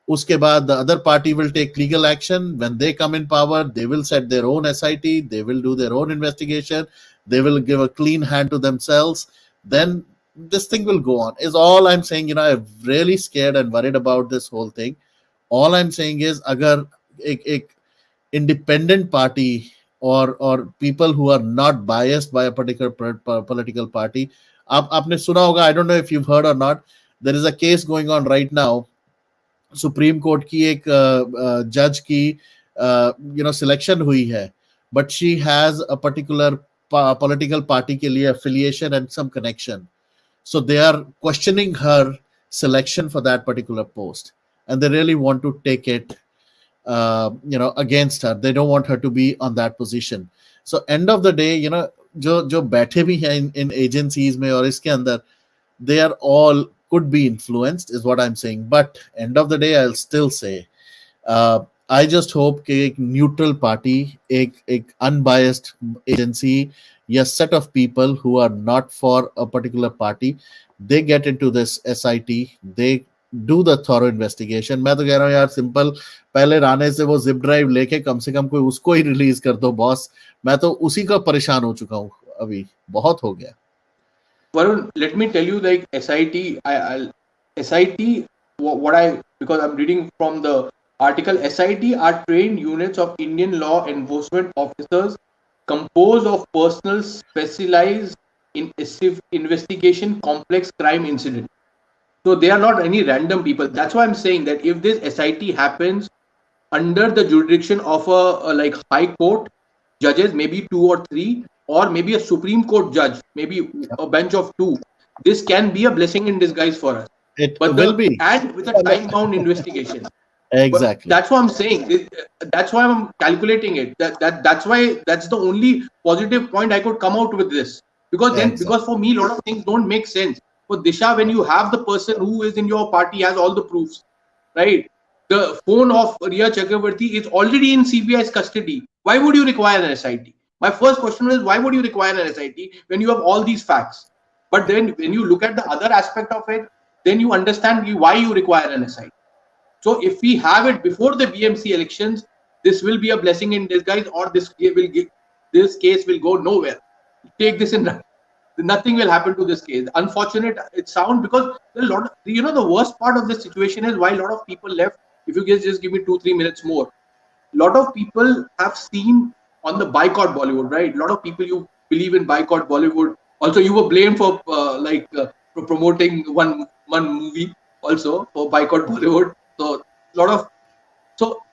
उसके बाद the other party will take legal action. When they come in power, they will set their own SIT, they will do their own investigation, they will give a clean hand to themselves. Then this thing will go on, is all I'm saying. I'm really scared and worried about this whole thing. All I'm saying is agar ek independent party or people who are not biased by a particular political party. आपने सुना होगा, I don't know if you've heard or not, there is a case going on right now. Supreme court की एक जज की selection हुई है, but she has a particular political party के लिए affiliation and some connection. So they are questioning her selection for that particular post, and they really want to take it against her. They don't want her to be on that position. So end of the day, जो बैठे भी हैं in agencies में और इसके अंदर, they are all could be influenced, is what I'm saying. But end of the day, I'll still say, I just hope कि एक neutral party, एक unbiased agency या set of people who are not for a particular party, they get into this SIT, they do the thorough investigation. मैं तो कह रहा हूँ यार, सिंपल पहले राणे से वो जिप ड्राइव लेके कम से कम कोई उसको ही रिलीज कर दो बॉस. मैं तो उसी का परेशान हो चुका हूँ, अभी बहुत हो गया. Varun, let me tell you, like SIT, because I'm reading from the article, SIT are trained units of Indian law enforcement officers composed of personnel specialized in investigation complex crime incident. So they are not any random people. That's why I'm saying that if this SIT happens under the jurisdiction of a like high court judges, maybe 2 or 3, or maybe a Supreme Court judge, maybe a bench of 2, this can be a blessing in disguise for us. It will be. And with a time-bound investigation. But Exactly. that's what I'm saying. That's why I'm calculating it. That's why that's the only positive point I could come out with this. Because Exactly. for me, a lot of things don't make sense. For Disha, when you have the person who is in your party has all the proofs, right? The phone of Riya Chakravarti is already in CBI's custody. Why would you require an SIT? My first question is, why would you require an SIT when you have all these facts? But then when you look at the other aspect of it, then you understand why you require an SIT. So if we have it before the BMC elections, this will be a blessing in disguise, or this case will go nowhere. Take this in. Nothing will happen to this case. Unfortunate it sounds, because a lot of, the worst part of this situation is why a lot of people left. If you guys just give me 2-3 minutes more, a lot of people have seen on the boycott Bollywood, right? A lot of people, you believe in boycott Bollywood. Also, you were blamed for for promoting one movie also for boycott Bollywood. So a lot of,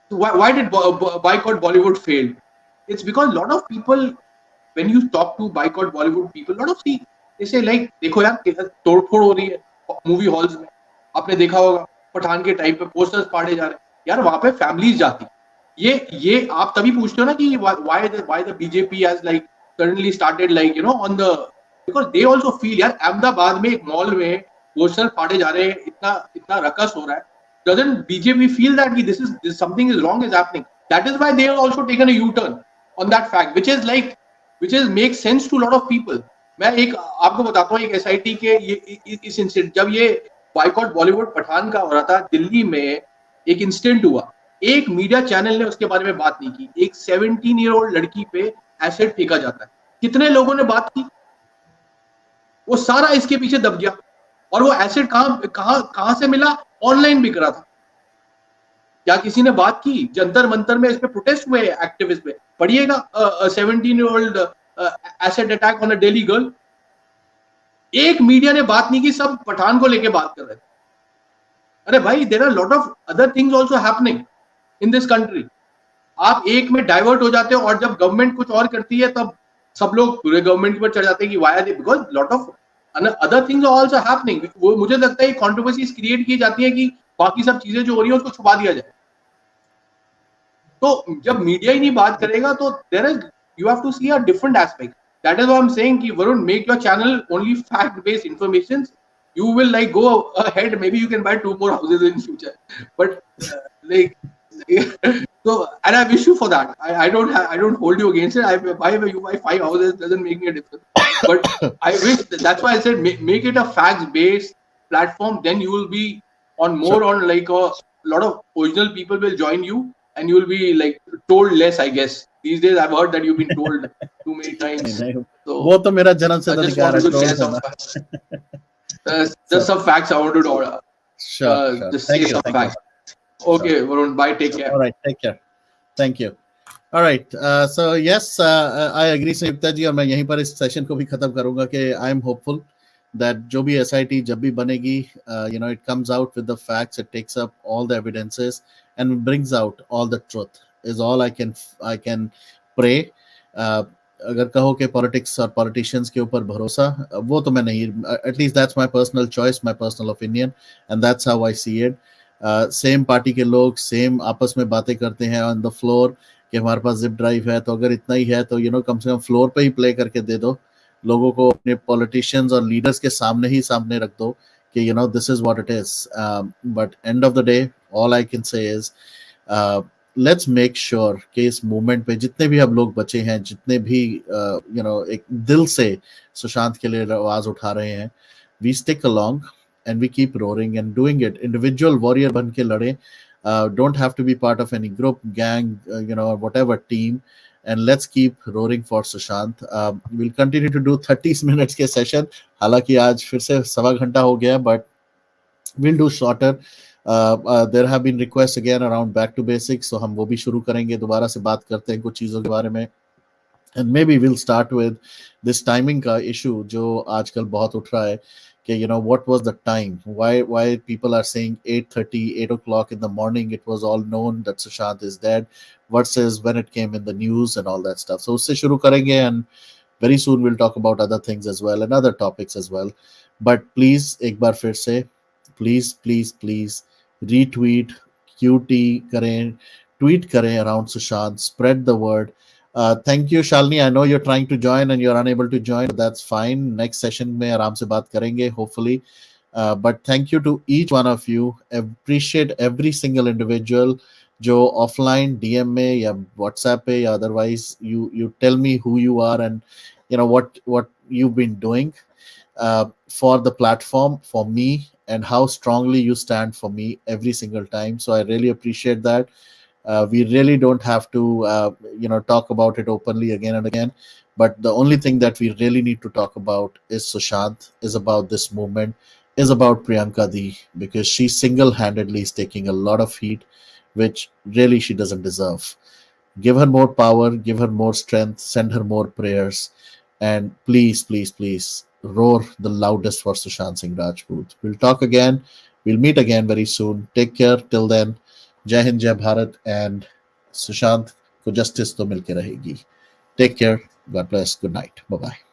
why did boycott Bollywood fail? It's because a lot of people, when you talk to boycott Bollywood people, a lot of see, they say like, देखो यार तोड़ फोड़ हो रही है movie halls में, आपने देखा होगा पठान के टाइम पे पोस्टर्स फाड़े जा रहे हैं, यार वहां पे फैमिलीज जाती, ये आप तभी पूछते हो ना कि why the BJP has like suddenly started like on the, because they also feel यार अहमदाबाद में एक मॉल में पोस्टर फाड़े जा रहे हैं, इतना इतना रकस हो रहा है, doesn't BJP feel that this something is wrong is happening? That is why they have also taken a U-turn on that fact, which is makes sense to a lot of people. मैं एक आपको बताता हूँ, एक SIT के इस incident, जब ये बाइकॉट बॉलीवुड पठान का हो रहा था दिल्ली में, एक इंसिडेंट हुआ, एक मीडिया चैनल ने उसके बारे में बात नहीं की। एक 17-year-old लड़की पे एसिड फेंका जाता है, कितने लोगों ने बात की? वो सारा इसके पीछे दब गया। और वो एसिड कहां से मिला? ऑनलाइन बिक रहा था। क्या किसी ने बात की? जंतर मंतर में इस पे प्रोटेस्ट हुए एक्टिविस्ट पे, पढ़िएगा 17-year-old acid attack on a daily girl. एक मीडिया ने बात नहीं की, सब पठान को लेके बात कर रहे थे। अरे भाई, there are lot of other things also happening in this country. आप एक में डाइवर्ट हो जाते हो, और जब गवर्नमेंट कुछ और करती है तब सब लोग पूरे गवर्नमेंट के ऊपर चढ़ जाते हैं कि why, because lot of other things are also happening. वो मुझे लगता है कंट्रोवर्सीज क्रिएट की जाती है कि बाकी सब चीजें जो हो रही है उसको छुपा दिया जाए। तो जब मीडिया ही नहीं बात करेगा तो there is, you have to see a different aspect. That is why I am saying कि Varun, make your channel only fact based information, you will like go ahead, maybe you can buy 2 more houses in future, but like so, and I wish you for that. I don't hold you against it. You buy 5 houses doesn't make me a difference, but I wish, that's why I said make it a facts based platform, then you will be on more, Sure. on like a lot of original people will join you, and you will be like told less, I guess. These days I've heard that you've been told too many नहीं times. नहीं, So वो तो मेरा जन्म I सिद्ध just अधिकार है wanted to troll share some करना। facts. Just So some facts I wanted to sure, sure. just say Thank you, some thank you. facts. Sure. Okay, Varun, bye. Take care. All right, take care. Thank you. All right. So yes, I agree संयुक्ता जी, और मैं यहीं पर इस session को भी खत्म करूंगा कि आई एम होपफुल that जो भी SIT जब भी बनेगी, it comes out with the facts, it takes up all the evidences and brings out all the truth is all I can pray. अगर कहो कि पॉलिटिक्स और पॉलिटिशियंस के ऊपर भरोसा, वो तो मैं नहीं, at least that's my personal choice, my personal opinion, and that's how I see it. Same party के लोग सेम आपस में बातें करते हैं ऑन द फ्लोर कि हमारे पास जिप ड्राइव है, तो अगर इतना ही है तो कम से कम फ्लोर पे ही प्ले करके दे दो लोगों को, अपने पॉलिटिशियंस और लीडर्स के सामने रख दो कि this is what it is. But end of the day all I can say is let's make sure कि इस मूवमेंट पे जितने भी हम लोग बचे हैं, जितने भी एक दिल से सुशांत के लिए आवाज उठा रहे हैं, we stick along and we keep roaring and doing it. Individual warrior ban ke lade, don't have to be part of any group, gang, or whatever team, and let's keep roaring for Sushant. We'll continue to do 30 minutes ke session, हालांकि आज फिर से 1.25 घंटा हो गया, but we'll do shorter. There have been requests again around back to basics, so हम वो भी शुरू करेंगे, दोबारा से बात करते हैं कुछ चीज़ों के बारे में, and maybe we'll start with this timing का issue जो आजकल बहुत उठ रहा है कि what was the time, why people are saying 8:30, 8 o'clock in the morning, it was all known that Sushant is dead, versus when it came in the news and all that stuff. So उससे शुरू करेंगे, and very soon we'll talk about other things as well and other topics as well. But please एक बार फिर से please retweet, QT करें, tweet करें around Sushant, spread the word. Thank you, Shalini. I know you're trying to join and you're unable to join, but that's fine. Next session में आराम से बात करेंगे, hopefully. But thank you to each one of you. Appreciate every single individual जो offline DM में या WhatsApp पे या otherwise you tell me who you are and what you've been doing for the platform, for me, and how strongly you stand for me every single time. So I really appreciate that. We really don't have to talk about it openly again and again, but the only thing that we really need to talk about is Sushant, is about this movement, is about Priyanka Di, because she single-handedly is taking a lot of heat which really she doesn't deserve. Give her more power, give her more strength, send her more prayers, and please, please, please roar the loudest for Sushant Singh Rajput. We'll talk again. We'll meet again very soon. Take care. Till then, Jai Hind, Jai Bharat, and Sushant को justice तो मिलके रहेगी. Take care. God bless. Good night. Bye bye.